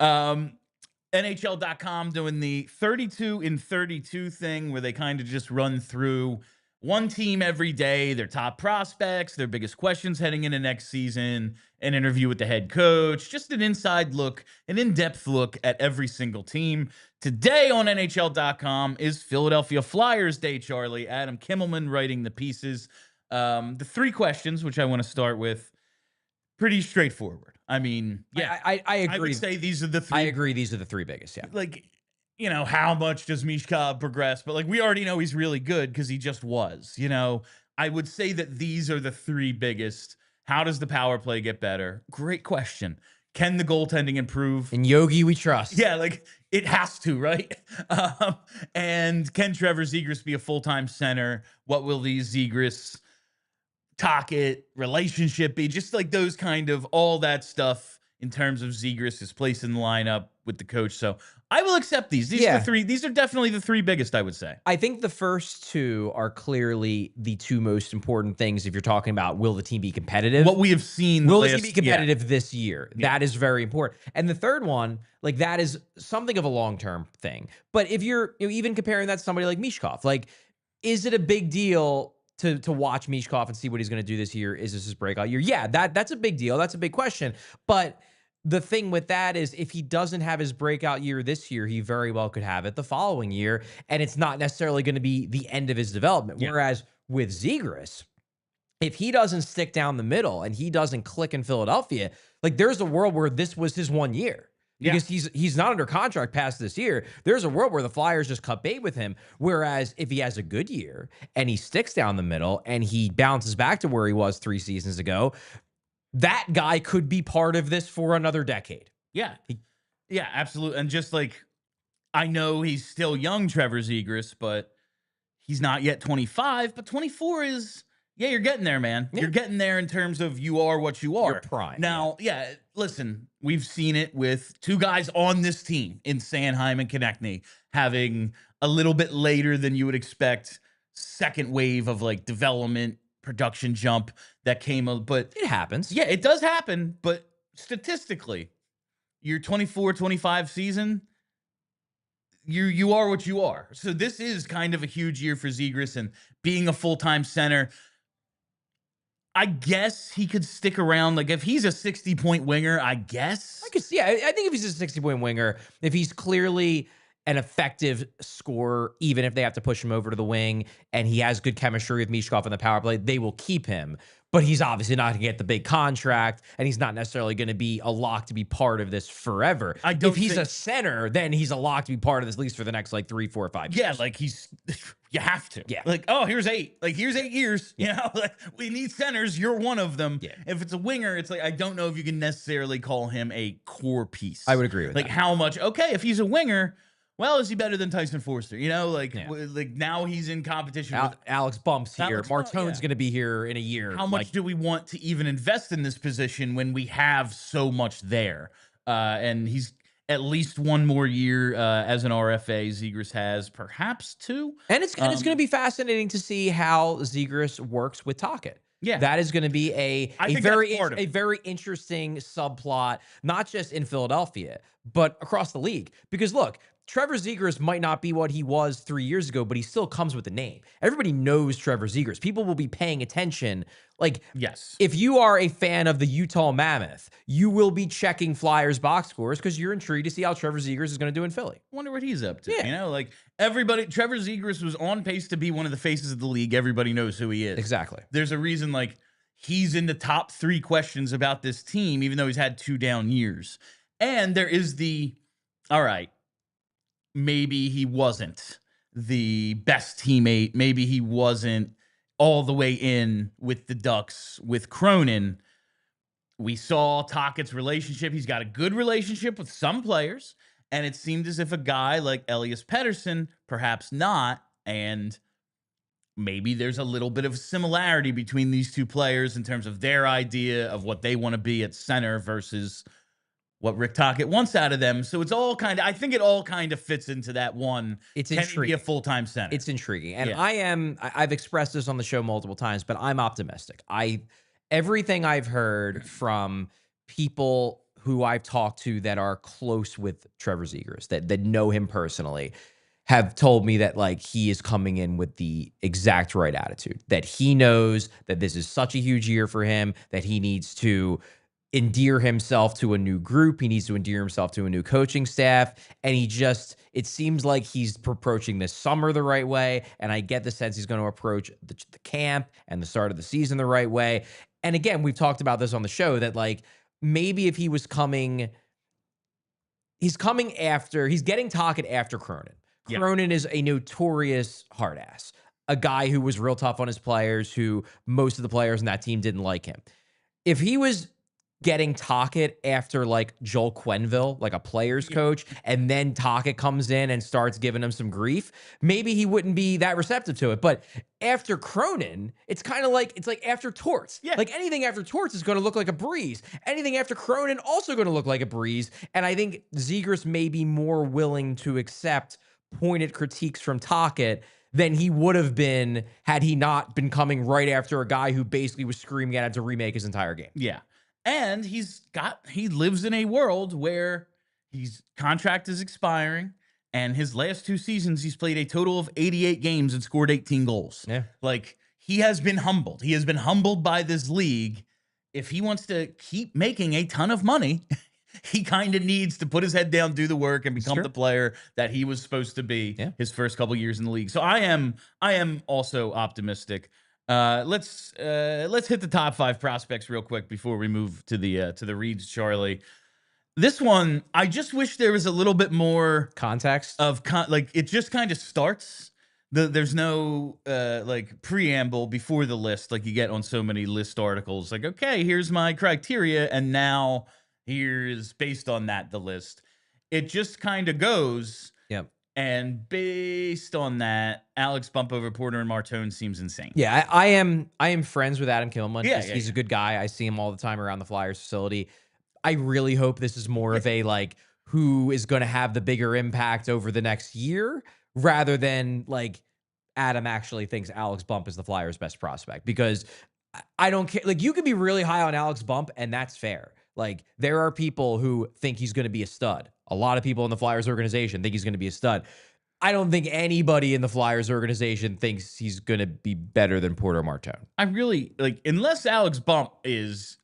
NHL.com doing the 32 in 32 thing where they kind of just run through one team every day, their top prospects, their biggest questions heading into next season, an interview with the head coach, just an inside look, an in-depth look at every single team. Today on NHL.com is Philadelphia Flyers Day, Charlie. Adam Kimmelman writing the pieces. The three questions, which I want to start with, pretty straightforward. I mean, I agree. I would say these are the three. I agree. These are the three biggest. Yeah. Like, you know, how much does michkov progress? But like, we already know he's really good because he just was. You know, I would say that these are the three biggest. How does the power play get better? Great question. Can the goaltending improve? In Yogi, we trust. Yeah, like it has to, right? And can Trevor Zegras be a full-time center? What will these Zegras Tocchet relationship be? Just like those kind of all that stuff in terms of Zegras, his place in the lineup with the coach. So I will accept these. These are the three. These are definitely the three biggest, I would say. I think the first two are clearly the two most important things if you're talking about will the team be competitive? What we have seen. Will the team be competitive this year? Yeah. That is very important. And the third one, like that is something of a long-term thing. But if you're even comparing that to somebody like Michkov, like is it a big deal to watch Michkov and see what he's going to do this year? Is this his breakout year? Yeah, that's a big deal. That's a big question. But the thing with that is if he doesn't have his breakout year this year, he very well could have it the following year, and it's not necessarily going to be the end of his development. Yeah. Whereas with Zegras, if he doesn't stick down the middle and he doesn't click in Philadelphia, like there's a world where this was his 1 year. Because he's not under contract past this year. There's a world where the Flyers just cut bait with him. Whereas if he has a good year and he sticks down the middle and he bounces back to where he was 3 seasons ago, that guy could be part of this for another decade. Yeah. Yeah, absolutely. And just like, I know he's still young, Trevor Zegras, but he's not yet 25, but 24 is, yeah, you're getting there, man. Yeah. You're getting there in terms of you are what you are. Your prime. Now, yeah, listen, we've seen it with two guys on this team in Sanheim and Konechny having a little bit later than you would expect second wave of like development, production jump that came, but It happens. yeah, it does happen, but statistically, your 24, 25 season, you are what you are. So this is kind of a huge year for Zegras, and being a full-time center, I guess he could stick around. Like if he's a 60-point winger, I guess. I could see. I think if he's a 60-point winger, if he's clearly an effective scorer, even if they have to push him over to the wing, and he has good chemistry with Michkov on the power play, they will keep him. But he's obviously not going to get the big contract, and he's not necessarily going to be a lock to be part of this forever. If he's a center, then he's a lock to be part of this at least for the next like 3, 4, 5 years. Yeah, like you have to. Yeah. Like, oh, here's 8. Like, here's 8 years. You know, like we need centers. You're one of them. Yeah. If it's a winger, it's like, I don't know if you can necessarily call him a core piece. I would agree with like that. How much, okay, if he's a winger, well, is he better than Tyson Foerster? You know, like, like now he's in competition with Alex Bump's here. Martone's going to be here in a year. How much do we want to even invest in this position when we have so much there? And he's at least one more year as an RFA. Zegras has perhaps 2. And it's going to be fascinating to see how Zegras works with Tocchet. Yeah, that is going to be a very interesting subplot, not just in Philadelphia, but across the league. Because look, Trevor Zegras might not be what he was 3 years ago, but he still comes with a name. Everybody knows Trevor Zegras. People will be paying attention. Like, yes, if you are a fan of the Utah Mammoth, you will be checking Flyers box scores because you're intrigued to see how Trevor Zegras is going to do in Philly. Wonder what he's up to. Yeah. You know, like Trevor Zegras was on pace to be one of the faces of the league. Everybody knows who he is. Exactly. There's a reason, like, he's in the top 3 questions about this team, even though he's had 2 down years. And there is all right, maybe he wasn't the best teammate. Maybe he wasn't all the way in with the Ducks with Cronin. We saw Tocchet's relationship. He's got a good relationship with some players, and it seemed as if a guy like Elias Pettersson, perhaps not, and maybe there's a little bit of a similarity between these two players in terms of their idea of what they want to be at center versus what Rick Tocchet wants out of them. So it's all I think it all kind of fits into that one. It's Can intriguing. he be a full-time center? It's intriguing. And I've expressed this on the show multiple times, but I'm optimistic. Everything I've heard from people who I've talked to that are close with Trevor Zegras, that know him personally, have told me that like he is coming in with the exact right attitude, that he knows that this is such a huge year for him, that he needs to endear himself to a new group. He needs to endear himself to a new coaching staff. And it seems like he's approaching this summer the right way. And I get the sense he's going to approach the camp and the start of the season the right way. And again, we've talked about this on the show that like, maybe if he was he's getting Tocchet after Cronin. Yeah. Cronin is a notorious hard ass, a guy who was real tough on his players, who most of the players in that team didn't like him. If he was getting Tocchet after like Joel Quenneville, like a player's coach, and then Tocchet comes in and starts giving him some grief, maybe he wouldn't be that receptive to it. But after Cronin, it's kind of like, it's like after Torts. Yeah. Like anything after Torts is going to look like a breeze. Anything after Cronin also going to look like a breeze. And I think Zegras may be more willing to accept pointed critiques from Tocchet than he would have been had he not been coming right after a guy who basically was screaming at him to remake his entire game. Yeah. And he lives in a world where his contract is expiring, and his last 2 seasons, he's played a total of 88 games and scored 18 goals. Yeah. Like, he has been humbled. He has been humbled by this league. If he wants to keep making a ton of money, he kind of needs to put his head down, do the work, and become the player that he was supposed to be his first couple years in the league. So I am also optimistic. Let's hit the top 5 prospects real quick before we move to the reads, Charlie. This one, I just wish there was a little bit more context of like it just kind of starts. there's no like preamble before the list like you get on so many list articles. Like, okay, here's my criteria, and now here's based on that the list. It just kind of goes, Yep. and based on that, Alex bump over Porter and Martone seems insane. Yeah, I am friends with Adam Kimelman. Yeah, He's yeah. a good guy. I see him all the time around the Flyers facility. I really hope this is more of a like who is going to have the bigger impact over the next year rather than like Adam actually thinks Alex Bump is the Flyers' best prospect, because I don't care. Like, you could be really high on Alex Bump, and that's fair. Like, there are people who think he's going to be a stud. A lot of people in the Flyers organization think he's going to be a stud. I don't think anybody in the Flyers organization thinks he's going to be better than Porter Martone. I really like, unless Alex Bump is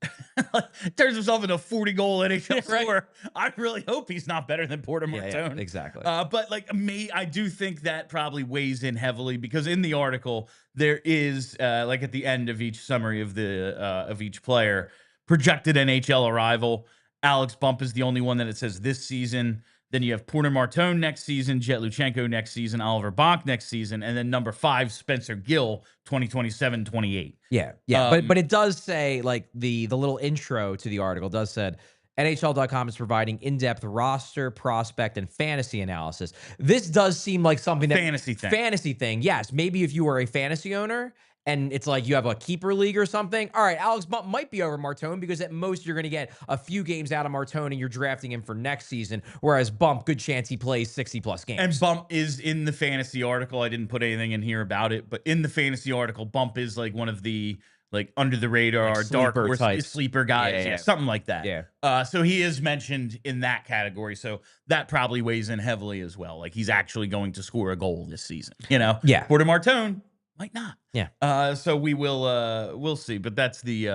turns himself into a 40-goal NHL scorer. I really hope he's not better than Porter Martone. Yeah, exactly. But like I do think that probably weighs in heavily, because in the article there is like at the end of each summary of each player, projected NHL arrival. Alex Bump is the only one that it says this season. Then you have Porter Martone next season, Jet Luchenko next season, Oliver Bach next season, and then number 5, Spencer Gill, 2027-28. Yeah. But it does say, like, the little intro to the article does said NHL.com is providing in-depth roster, prospect, and fantasy analysis. This does seem like something that fantasy thing. Yes, maybe if you are a fantasy owner and it's like you have a keeper league or something. All right, Alex Bump might be over Martone, because at most you're going to get a few games out of Martone and you're drafting him for next season. Whereas Bump, good chance he plays 60 plus games. And Bump is in the fantasy article. I didn't put anything in here about it, but in the fantasy article, Bump is like one of the like under the radar, like dark horse sleeper guys, yeah, something like that. Yeah. So he is mentioned in that category. So that probably weighs in heavily as well. Like, he's actually going to score a goal this season. You know, yeah. Porter Martone might not. Yeah. So we'll see. But that's the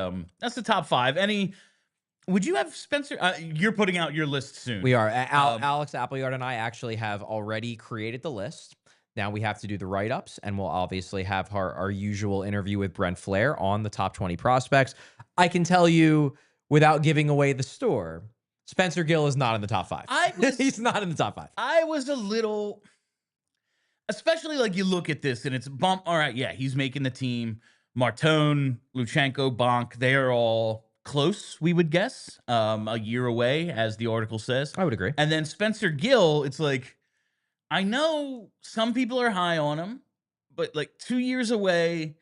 top 5. Would you have Spencer? You're putting out your list soon. We are. Alex Appleyard and I actually have already created the list. Now we have to do the write-ups, and we'll obviously have our usual interview with Brent Flair on the top 20 prospects. I can tell you, without giving away the store, Spencer Gill is not in the top 5. He's not in the top 5. I was a little, especially like you look at this and it's Bump. All right, yeah, he's making the team. Martone, Luchenko, Bonk, they are all close, we would guess, a year away, as the article says. I would agree. And then Spencer Gill, it's like, I know some people are high on him, but like 2 years away,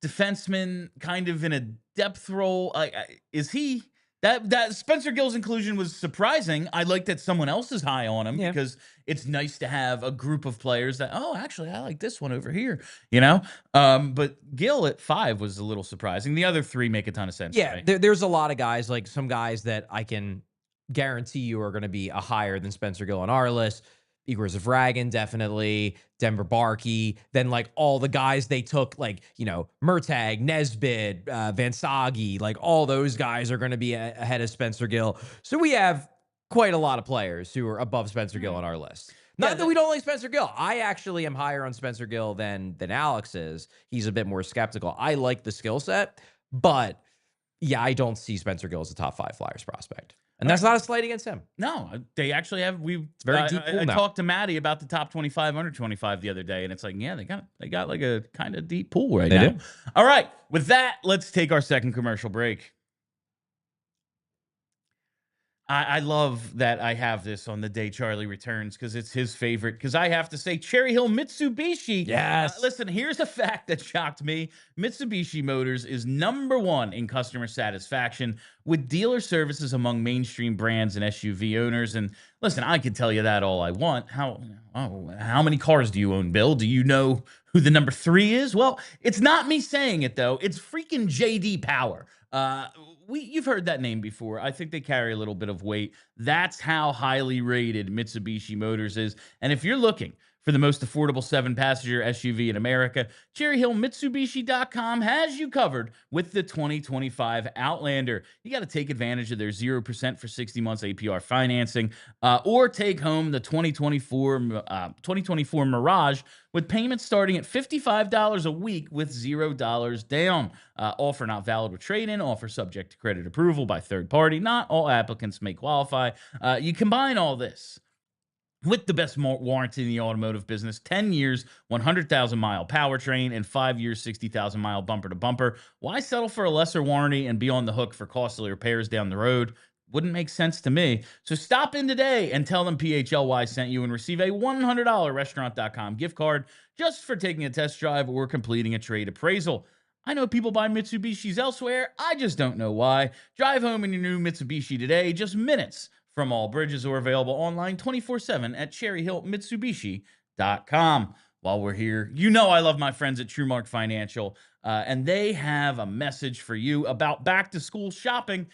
defenseman, kind of in a depth role. Is he that Spencer Gill's inclusion was surprising. I like that someone else is high on him, because it's nice to have a group of players that, oh, actually, I like this one over here, you know? But Gill at 5 was a little surprising. The other 3 make a ton of sense. Yeah, there's a lot of guys, like some guys that I can guarantee you are going to be a higher than Spencer Gill on our list. Igor Zavragan, definitely. Denver Barkey. Then, like, all the guys they took, like, you know, Murtagh, Nesbitt, Vansagi, like, all those guys are going to be ahead of Spencer Gill. So we have quite a lot of players who are above Spencer Gill on our list. Not that we don't like Spencer Gill. I actually am higher on Spencer Gill than Alex is. He's a bit more skeptical. I like the skill set, but yeah, I don't see Spencer Gill as a top 5 Flyers prospect. And that's not a slight against him. No, they actually have. It's very deep pool I now. talked to Maddie about the top 25, under 25 the other day, and it's like, yeah, they got like a kind of deep pool right now. They do. All right, with that, let's take our second commercial break. I love that I have this on the day Charlie returns, because it's his favorite. Because I have to say, Cherry Hill Mitsubishi. Yes. Listen, here's a fact that shocked me. Mitsubishi Motors is number 1 in customer satisfaction with dealer services among mainstream brands and SUV owners. And listen, I can tell you that all I want. How many cars do you own, Bill? Do you know who the number 3 is? Well, it's not me saying it, though. It's freaking JD Power. You've heard that name before. I think they carry a little bit of weight. That's how highly rated Mitsubishi Motors is. And if you're looking for the most affordable 7-passenger SUV in America, CherryHillMitsubishi.com has you covered with the 2025 Outlander. You got to take advantage of their 0% for 60 months APR financing, or take home the 2024 Mirage with payments starting at $55 a week with $0 down. Offer not valid with trade-in. Offer subject to credit approval by third party. Not all applicants may qualify. You combine all this with the best warranty in the automotive business, 10 years, 100,000-mile powertrain, and 5 years, 60,000-mile bumper-to-bumper. Why settle for a lesser warranty and be on the hook for costly repairs down the road? Wouldn't make sense to me. So stop in today and tell them PHLY sent you and receive a $100 Restaurant.com gift card just for taking a test drive or completing a trade appraisal. I know people buy Mitsubishis elsewhere. I just don't know why. Drive home in your new Mitsubishi today, just minutes from all bridges, or available online 24/7 at cherryhillmitsubishi.com. While we're here, you know I love my friends at TrueMark Financial, and they have a message for you about back-to-school shopping,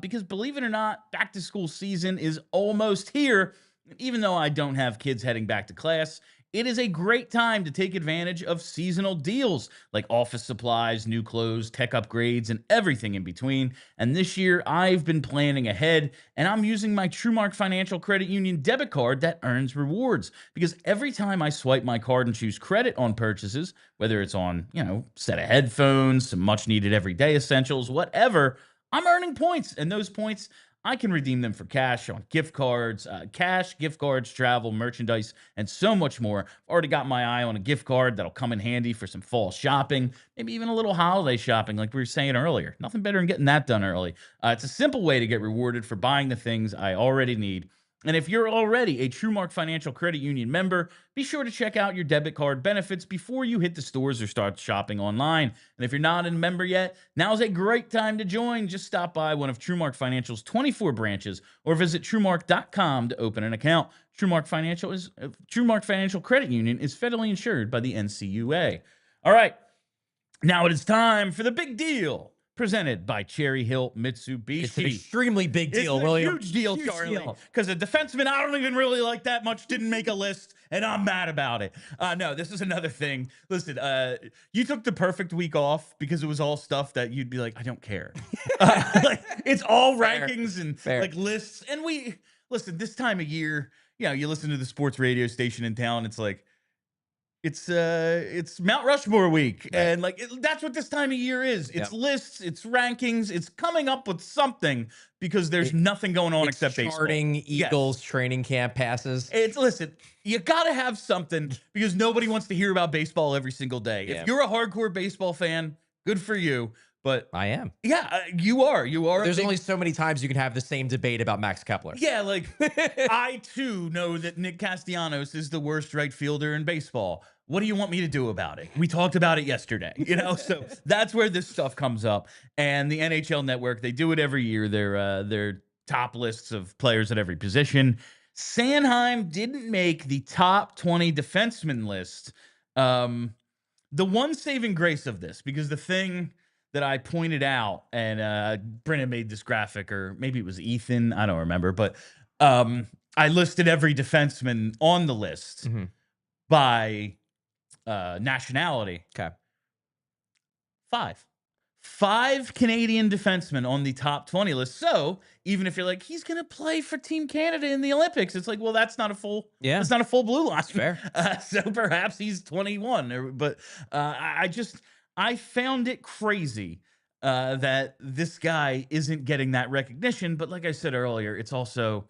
because believe it or not, back-to-school season is almost here. Even though I don't have kids heading back to class, it is a great time to take advantage of seasonal deals like office supplies, new clothes, tech upgrades, and everything in between. And this year, I've been planning ahead, and I'm using my TrueMark Financial Credit Union debit card that earns rewards. Because every time I swipe my card and choose credit on purchases, whether it's on, set of headphones, some much needed everyday essentials, whatever, I'm earning points. And those points, I can redeem them for cash on gift cards, gift cards, travel, merchandise, and so much more. I've already got my eye on a gift card that'll come in handy for some fall shopping, maybe even a little holiday shopping like we were saying earlier. Nothing better than getting that done early. It's a simple way to get rewarded for buying the things I already need. And if you're already a TrueMark Financial Credit Union member, be sure to check out your debit card benefits before you hit the stores or start shopping online. And if you're not a member yet, now's a great time to join. Just stop by one of TrueMark Financial's 24 branches or visit TrueMark.com to open an account. TrueMark Financial Credit Union is federally insured by the NCUA. All right, now it is time for the big deal. Presented by Cherry Hill Mitsubishi. It's an extremely big deal, it's William. a huge deal, Charlie. Because a defenseman I don't even really like that much didn't make a list, and I'm mad about it. No, this is another thing. Listen, you took the perfect week off because it was all stuff that you'd be like, I don't care. It's all rankings and like lists. And listen, this time of year, you listen to the sports radio station in town. It's like, it's Mount Rushmore week, right? And that's what this time of year is. It's lists, it's rankings, it's coming up with something because there's nothing going on except charting baseball. Eagles training camp passes. Listen, you got to have something because nobody wants to hear about baseball every single day. If you're a hardcore baseball fan, good for you. But I am. Yeah, you are. There's only so many times you can have the same debate about Max Kepler. Yeah, I too know that Nick Castellanos is the worst right fielder in baseball. What do you want me to do about it? We talked about it yesterday, so that's where this stuff comes up. And the NHL Network, they do it every year. Their top lists of players at every position. Sanheim didn't make the top 20 defenseman list. The one saving grace of this, because the thing that I pointed out, and Brennan made this graphic, or maybe it was Ethan, I don't remember, but I listed every defenseman on the list by nationality. Okay. Five Canadian defensemen on the top 20 list. So even if you're like, he's going to play for Team Canada in the Olympics, it's like, well, that's not a full blue line. Fair. So perhaps he's 21. But I found it crazy that this guy isn't getting that recognition. But like I said earlier, it's also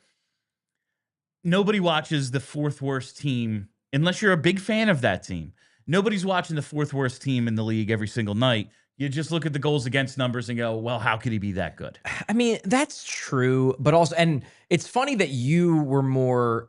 nobody watches the fourth worst team unless you're a big fan of that team. Nobody's watching the fourth worst team in the league every single night. You just look at the goals against numbers and go, well, how could he be that good? I mean, that's true. But also, and it's funny that you were more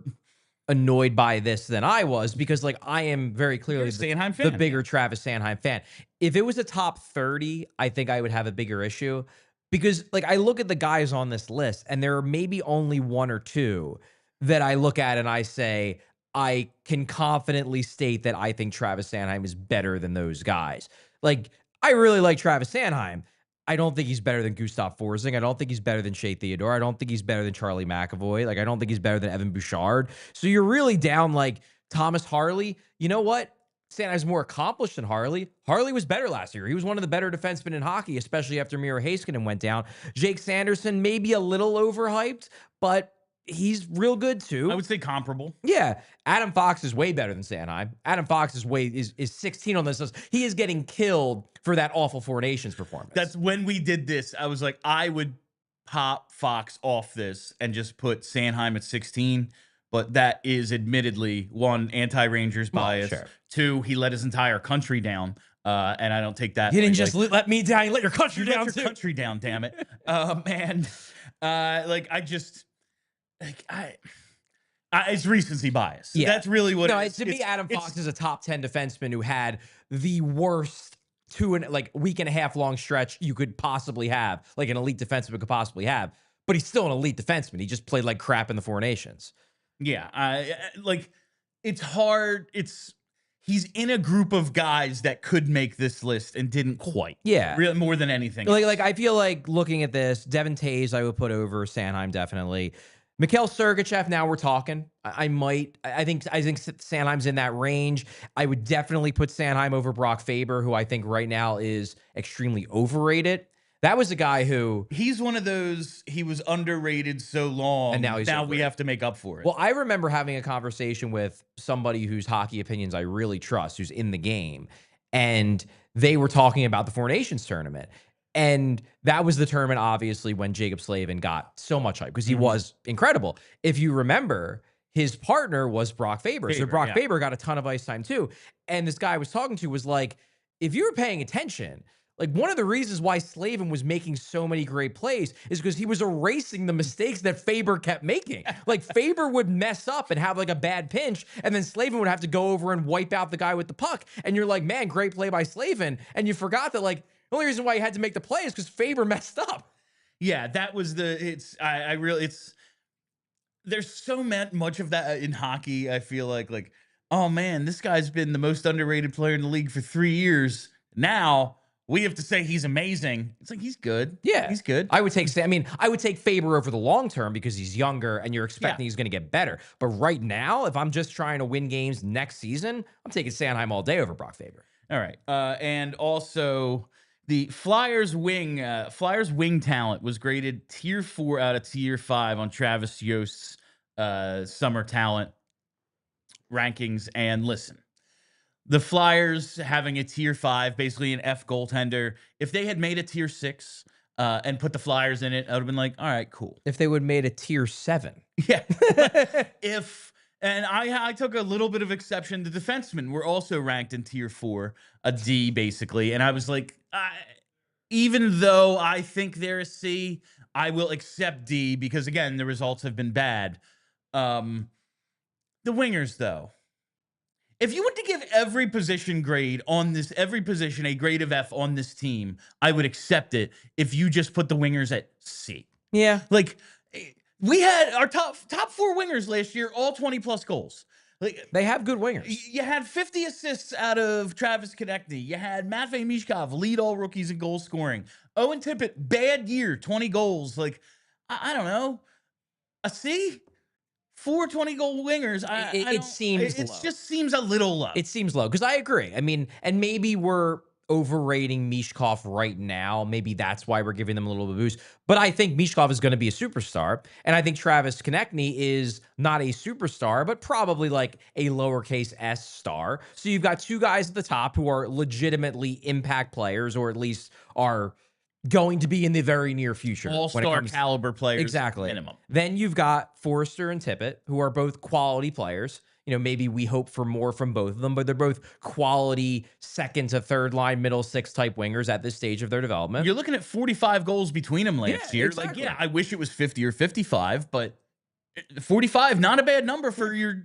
annoyed by this than I was, because I am very clearly the bigger Travis Sanheim fan. If it was a top 30, I think I would have a bigger issue, because I look at the guys on this list and there are maybe only one or two that I look at and I say, I can confidently state that I think Travis Sanheim is better than those guys. I really like Travis Sanheim. I don't think he's better than Gustav Forsling. I don't think he's better than Shea Theodore. I don't think he's better than Charlie McAvoy. I don't think he's better than Evan Bouchard. So you're really down Thomas Harley. You know what? Sanheim's more accomplished than Harley. Harley was better last year. He was one of the better defensemen in hockey, especially after Miro Heiskanen went down. Jake Sanderson, maybe a little overhyped, but he's real good too. I would say comparable. Yeah. Adam Fox is way better than Sanheim. Adam Fox is 16 on this list. He is getting killed for that awful Four Nations performance. That's when we did this. I was like, I would pop Fox off this and just put Sanheim at 16. but that is admittedly one, anti-Rangers bias. Sure. Two, he let his entire country down. And I don't take that. You didn't just let me down. You let your country down let your too. country down, damn it. And like it's recency bias. Yeah. That's really what it is. To me, Adam Fox is a top 10 defenseman who had the worst week and a half long stretch you could possibly have, like an elite defenseman could possibly have. But he's still an elite defenseman. He just played like crap in the Four Nations. Yeah, it's hard. He's in a group of guys that could make this list and didn't quite. Yeah, really, more than anything. Like I feel like looking at this, Devin Tays I would put over Sanheim definitely. Mikhail Sergachev, now we're talking. I think Sanheim's in that range. I would definitely put Sanheim over Brock Faber, who I think right now is extremely overrated. That was a guy who... He's one of those, he was underrated so long, and now we have to make up for it. Well, I remember having a conversation with somebody whose hockey opinions I really trust, who's in the game, and they were talking about the Four Nations tournament. And that was the tournament, obviously, when Jacob Slavin got so much hype, because he was incredible. If you remember, his partner was Brock Faber. So Brock Faber got a ton of ice time too. And this guy I was talking to was like, if you were paying attention... Like, one of the reasons why Slavin was making so many great plays is because he was erasing the mistakes that Faber kept making. Like, Faber would mess up and have, like, a bad pinch, and then Slavin would have to go over and wipe out the guy with the puck. And you're like, man, great play by Slavin. And you forgot that, like, the only reason why he had to make the play is because Faber messed up. Yeah, that was there's so much of that in hockey, I feel like, oh, man, this guy's been the most underrated player in the league for 3 years. Now... we have to say he's amazing. It's like, he's good. Yeah. He's good. I would take Faber over the long term because he's younger and you're expecting he's going to get better. But right now, if I'm just trying to win games next season, I'm taking Sanheim all day over Brock Faber. All right. And also, the Flyers wing talent was graded tier 4 out of tier 5 on Travis Yost's summer talent rankings. And listen, the Flyers having a tier 5, basically an F goaltender. If they had made a tier 6 and put the Flyers in it, I would have been like, all right, cool. If they would have made a tier 7. Yeah. And I took a little bit of exception. The defensemen were also ranked in tier 4, a D basically. And I was like, even though I think they're a C, I will accept D because, again, the results have been bad. The wingers, though. If you were to give every position grade on this, every position a grade of F on this team, I would accept it if you just put the wingers at C. Yeah. Like, we had our top 4 wingers last year, all 20-plus goals. Like, they have good wingers. You had 50 assists out of Travis Sanheim. You had Matvei Michkov lead all rookies in goal scoring. Owen Tippett, bad year, 20 goals. Like, I don't know, a C? 4 20-goal wingers. It just seems a little low. It seems low because I agree. I mean, and maybe we're overrating Michkov right now. Maybe that's why we're giving them a little bit of boost. But I think Michkov is going to be a superstar. And I think Travis Sanheim is not a superstar, but probably like a lowercase s star. So you've got 2 guys at the top who are legitimately impact players, or at least are going to be in the very near future. All-star caliber players. Exactly. Minimum. Then you've got Foerster and Tippett, who are both quality players. You know, maybe we hope for more from both of them, but they're both quality second to third line, middle six type wingers at this stage of their development. You're looking at 45 goals between them last year. Exactly. Like, yeah, I wish it was 50 or 55, but 45, not a bad number for your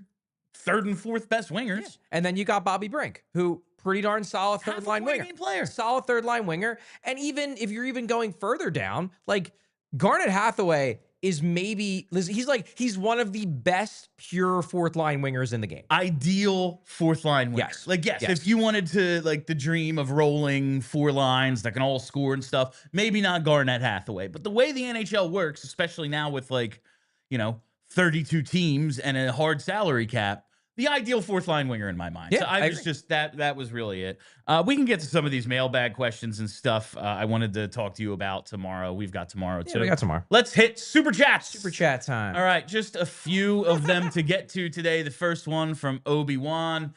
third and fourth best wingers. Yeah. And then you got Bobby Brink, who pretty darn solid third line winger. Player. Solid third line winger. And even if you're even going further down, like Garnet Hathaway is he's one of the best pure fourth line wingers in the game. Ideal fourth line winger. Yes. If you wanted to, like, the dream of rolling 4 lines that can all score and stuff, maybe not Garnet Hathaway. But the way the NHL works, especially now with 32 teams and a hard salary cap, the ideal fourth line winger in my mind. Yeah, so I was just that was really it. We can get to some of these mailbag questions and stuff I wanted to talk to you about tomorrow. We've got tomorrow too. We got tomorrow. Let's hit super chats. Super chat time. All right, just a few of them to get to today. The first one from Obi-Wan.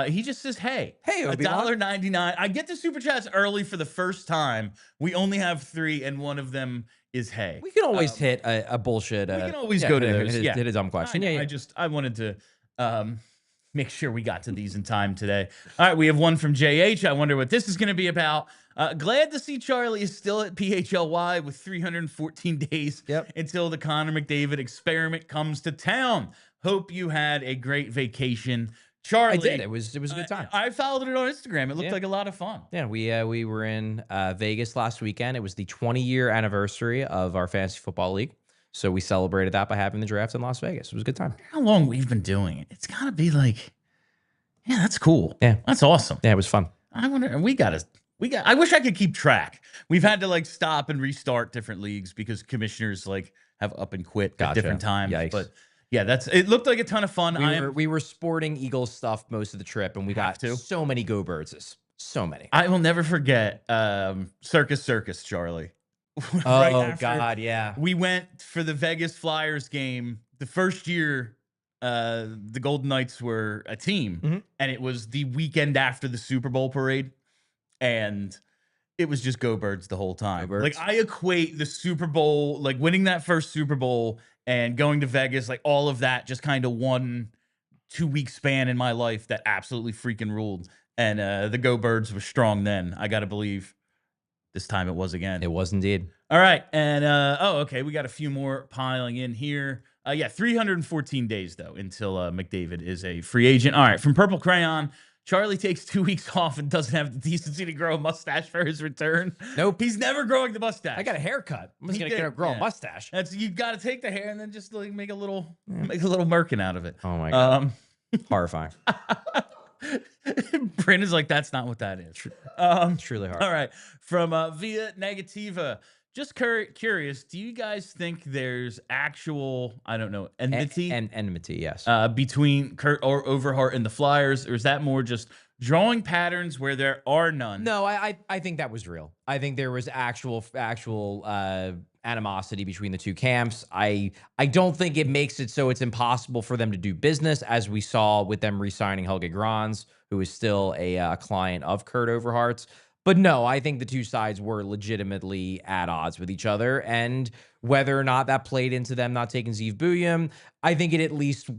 He just says, hey, Obi-Wan. $1.99. I get the super chats early for the first time. We only have 3, and one of them is hey. We can always hit a bullshit. We can always go to those. Hit a dumb question. I know. Yeah. I wanted to make sure we got to these in time today. All right, we have one from JH. I wonder what this is going to be about. Glad to see Charlie is still at PHLY with 314 days until the Connor McDavid experiment comes to town. Hope you had a great vacation. Charlie, I did. It was a good time. I followed it on Instagram. It looked like a lot of fun. Yeah, we were in Vegas last weekend. It was the 20-year anniversary of our fantasy football league. So we celebrated that by having the draft in Las Vegas. It was a good time. How long we've been doing it? It's got to be like, yeah, that's cool. Yeah. That's awesome. Yeah, it was fun. I wonder, I wish I could keep track. We've had to like stop and restart different leagues because commissioners like have up and quit at different times. Yikes. But yeah, it looked like a ton of fun. We were sporting Eagles stuff most of the trip, and we got so many go birdses. So many. I will never forget Circus, Charlie. God, yeah. We went for the Vegas Flyers game the first year the Golden Knights were a team, and it was the weekend after the Super Bowl parade, and it was just go birds the whole time. Like I equate the Super Bowl, like winning that first Super Bowl and going to Vegas, like all of that just kind of 1 2-week span in my life that absolutely freaking ruled. And the go birds was strong then. I got to believe this time it was again. It was indeed. All right. And, okay. We got a few more piling in here. 314 days, though, until McDavid is a free agent. All right. From Purple Crayon, Charlie takes 2 weeks off and doesn't have the decency to grow a mustache for his return. Nope. He's never growing the mustache. I got a haircut. I'm just going to grow a mustache. You got to take the hair and then just like make a little merkin out of it. Oh, my God. Horrifying. Bryn is like, that's not what that is. Truly hard. All right. From Via Negativa. Just curious, do you guys think there's actual, I don't know, enmity? Enmity, yes. Between Kurt or Overhart and the Flyers, or is that more just drawing patterns where there are none? No, I think that was real. I think there was actual animosity between the two camps. I don't think it makes it so it's impossible for them to do business, as we saw with them re-signing Helge Grans, who is still a client of Kurt Overhart's. But no, I think the two sides were legitimately at odds with each other, and whether or not that played into them not taking Zeev Buium, I think it at least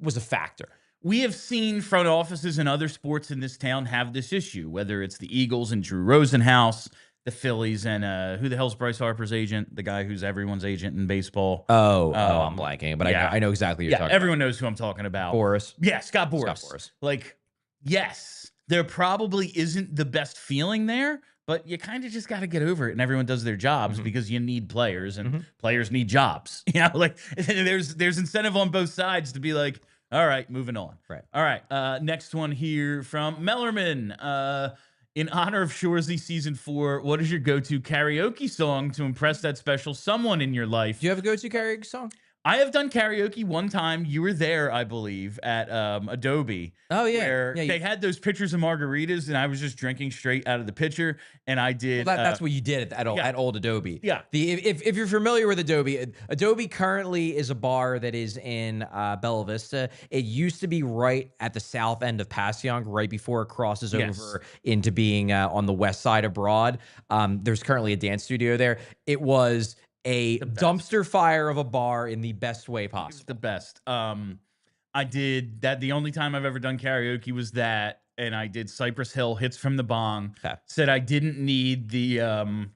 was a factor. We have seen front offices in other sports in this town have this issue, whether it's the Eagles and Drew Rosenhaus, the Phillies, and who the hell's Bryce Harper's agent? The guy who's everyone's agent in baseball. I'm blanking, but I know exactly who you're talking about. Everyone knows who I'm talking about. Boris. Yeah, Scott Boris. Like, yes. There probably isn't the best feeling there, but you kind of just got to get over it, and everyone does their jobs because you need players, and players need jobs. You know, like there's incentive on both sides to be like, all right, moving on. Right. All right. Next one here from Mellerman. In honor of Shoresy Season 4, what is your go-to karaoke song to impress that special someone in your life? Do you have a go-to karaoke song? I have done karaoke one time. You were there, I believe, at Adobe. Oh, yeah. Where they had those pitchers of margaritas, and I was just drinking straight out of the pitcher, and I did... Well, that's what you did at old Adobe. Yeah. If you're familiar with Adobe currently is a bar that is in Bella Vista. It used to be right at the south end of Passyunk, right before it crosses over into being on the west side of Broad. There's currently a dance studio there. It was a dumpster fire of a bar in the best way possible. The best. I did that. The only time I've ever done karaoke was that, and I did Cypress Hill Hits from the Bong. Okay. Said I didn't need the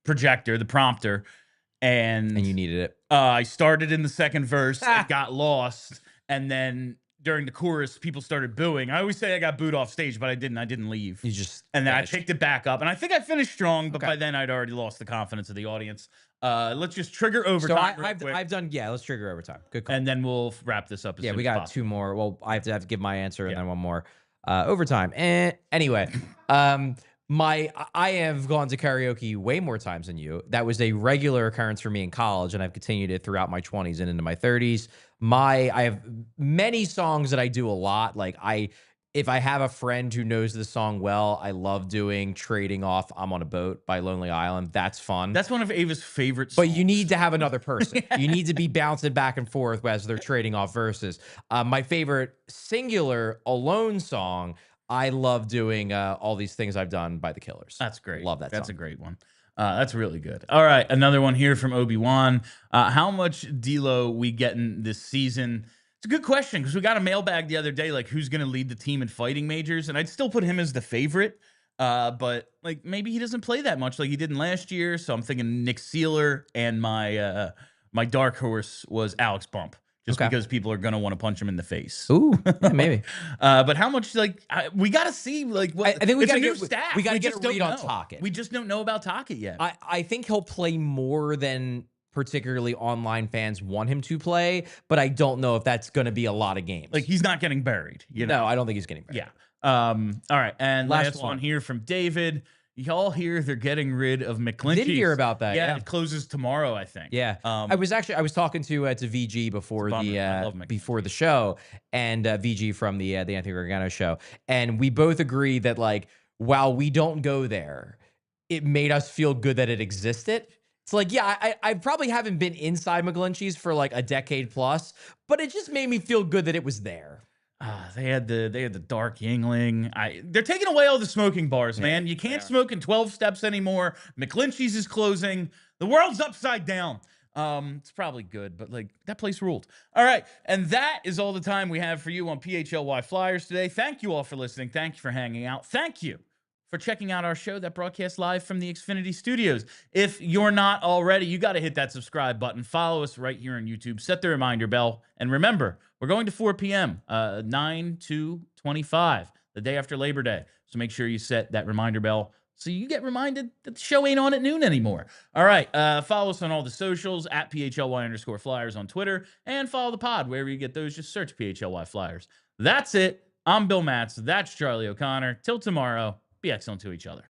projector, the prompter, and you needed it. I started in the second verse, it got lost, and then during the chorus, people started booing. I always say I got booed off stage, but I didn't. I didn't leave. You just and then finished. I picked it back up, and I think I finished strong. But by then, I'd already lost the confidence of the audience. Let's just trigger overtime. So I've done. Yeah, let's trigger overtime. Good call. And then we'll wrap this up. We got two more. Well, I have to give my answer and then one more. Overtime. Anyway, I have gone to karaoke way more times than you. That was a regular occurrence for me in college, and I've continued it throughout my 20s and into my 30s. I have many songs that I do a lot. Like if I have a friend who knows the song well, I love doing Trading Off I'm on a Boat by Lonely Island. That's fun. That's one of Ava's favorite songs. But you need to have another person. You need to be bouncing back and forth as they're trading off verses. My favorite singular alone song, I love doing All These Things I've Done by The Killers. That's great. Love that song. That's a great one. That's really good. All right, another one here from Obi-Wan. How much D'Lo we getting this season? It's a good question because we got a mailbag the other day, like who's going to lead the team in fighting majors, and I'd still put him as the favorite. But like maybe he doesn't play that much like he didn't last year. So I'm thinking Nick Seeler, and my my dark horse was Alex Bump, just because people are gonna want to punch him in the face. Ooh, yeah, maybe. But how much? Like we got to see. Like what? I think we got to get stat. We got to get a read on Tocchet. We just don't know about Tocchet yet. I think he'll play more than particularly online fans want him to play, but I don't know if that's going to be a lot of games. Like he's not getting buried. You know? No, I don't think he's getting buried. Yeah. All right, and last one here from David. Y'all hear they're getting rid of McClinchy. Did hear about that? Yeah, it closes tomorrow, I think. Yeah, I was talking to VG before the show, and VG from the Anthony Gargano show, and we both agree that like while we don't go there, it made us feel good that it existed. It's like, yeah, I probably haven't been inside McGlinchey's for like a decade plus, but it just made me feel good that it was there. They had the Dark Yingling. They're taking away all the smoking bars, man. You can't smoke in 12 steps anymore. McGlinchey's is closing. The world's upside down. It's probably good, but like that place ruled. All right, and that is all the time we have for you on PHLY Flyers today. Thank you all for listening. Thank you for hanging out. Thank you for checking out our show that broadcasts live from the Xfinity studios. If you're not already, you got to hit that subscribe button. Follow us right here on YouTube. Set the reminder bell. And remember, we're going to 4 p.m., 9/2/25, the day after Labor Day. So make sure you set that reminder bell so you get reminded that the show ain't on at noon anymore. All right, follow us on all the socials, at PHLY_Flyers on Twitter, and follow the pod wherever you get those. Just search PHLY Flyers. That's it. I'm Bill Matz. That's Charlie O'Connor. Till tomorrow. Be excellent to each other.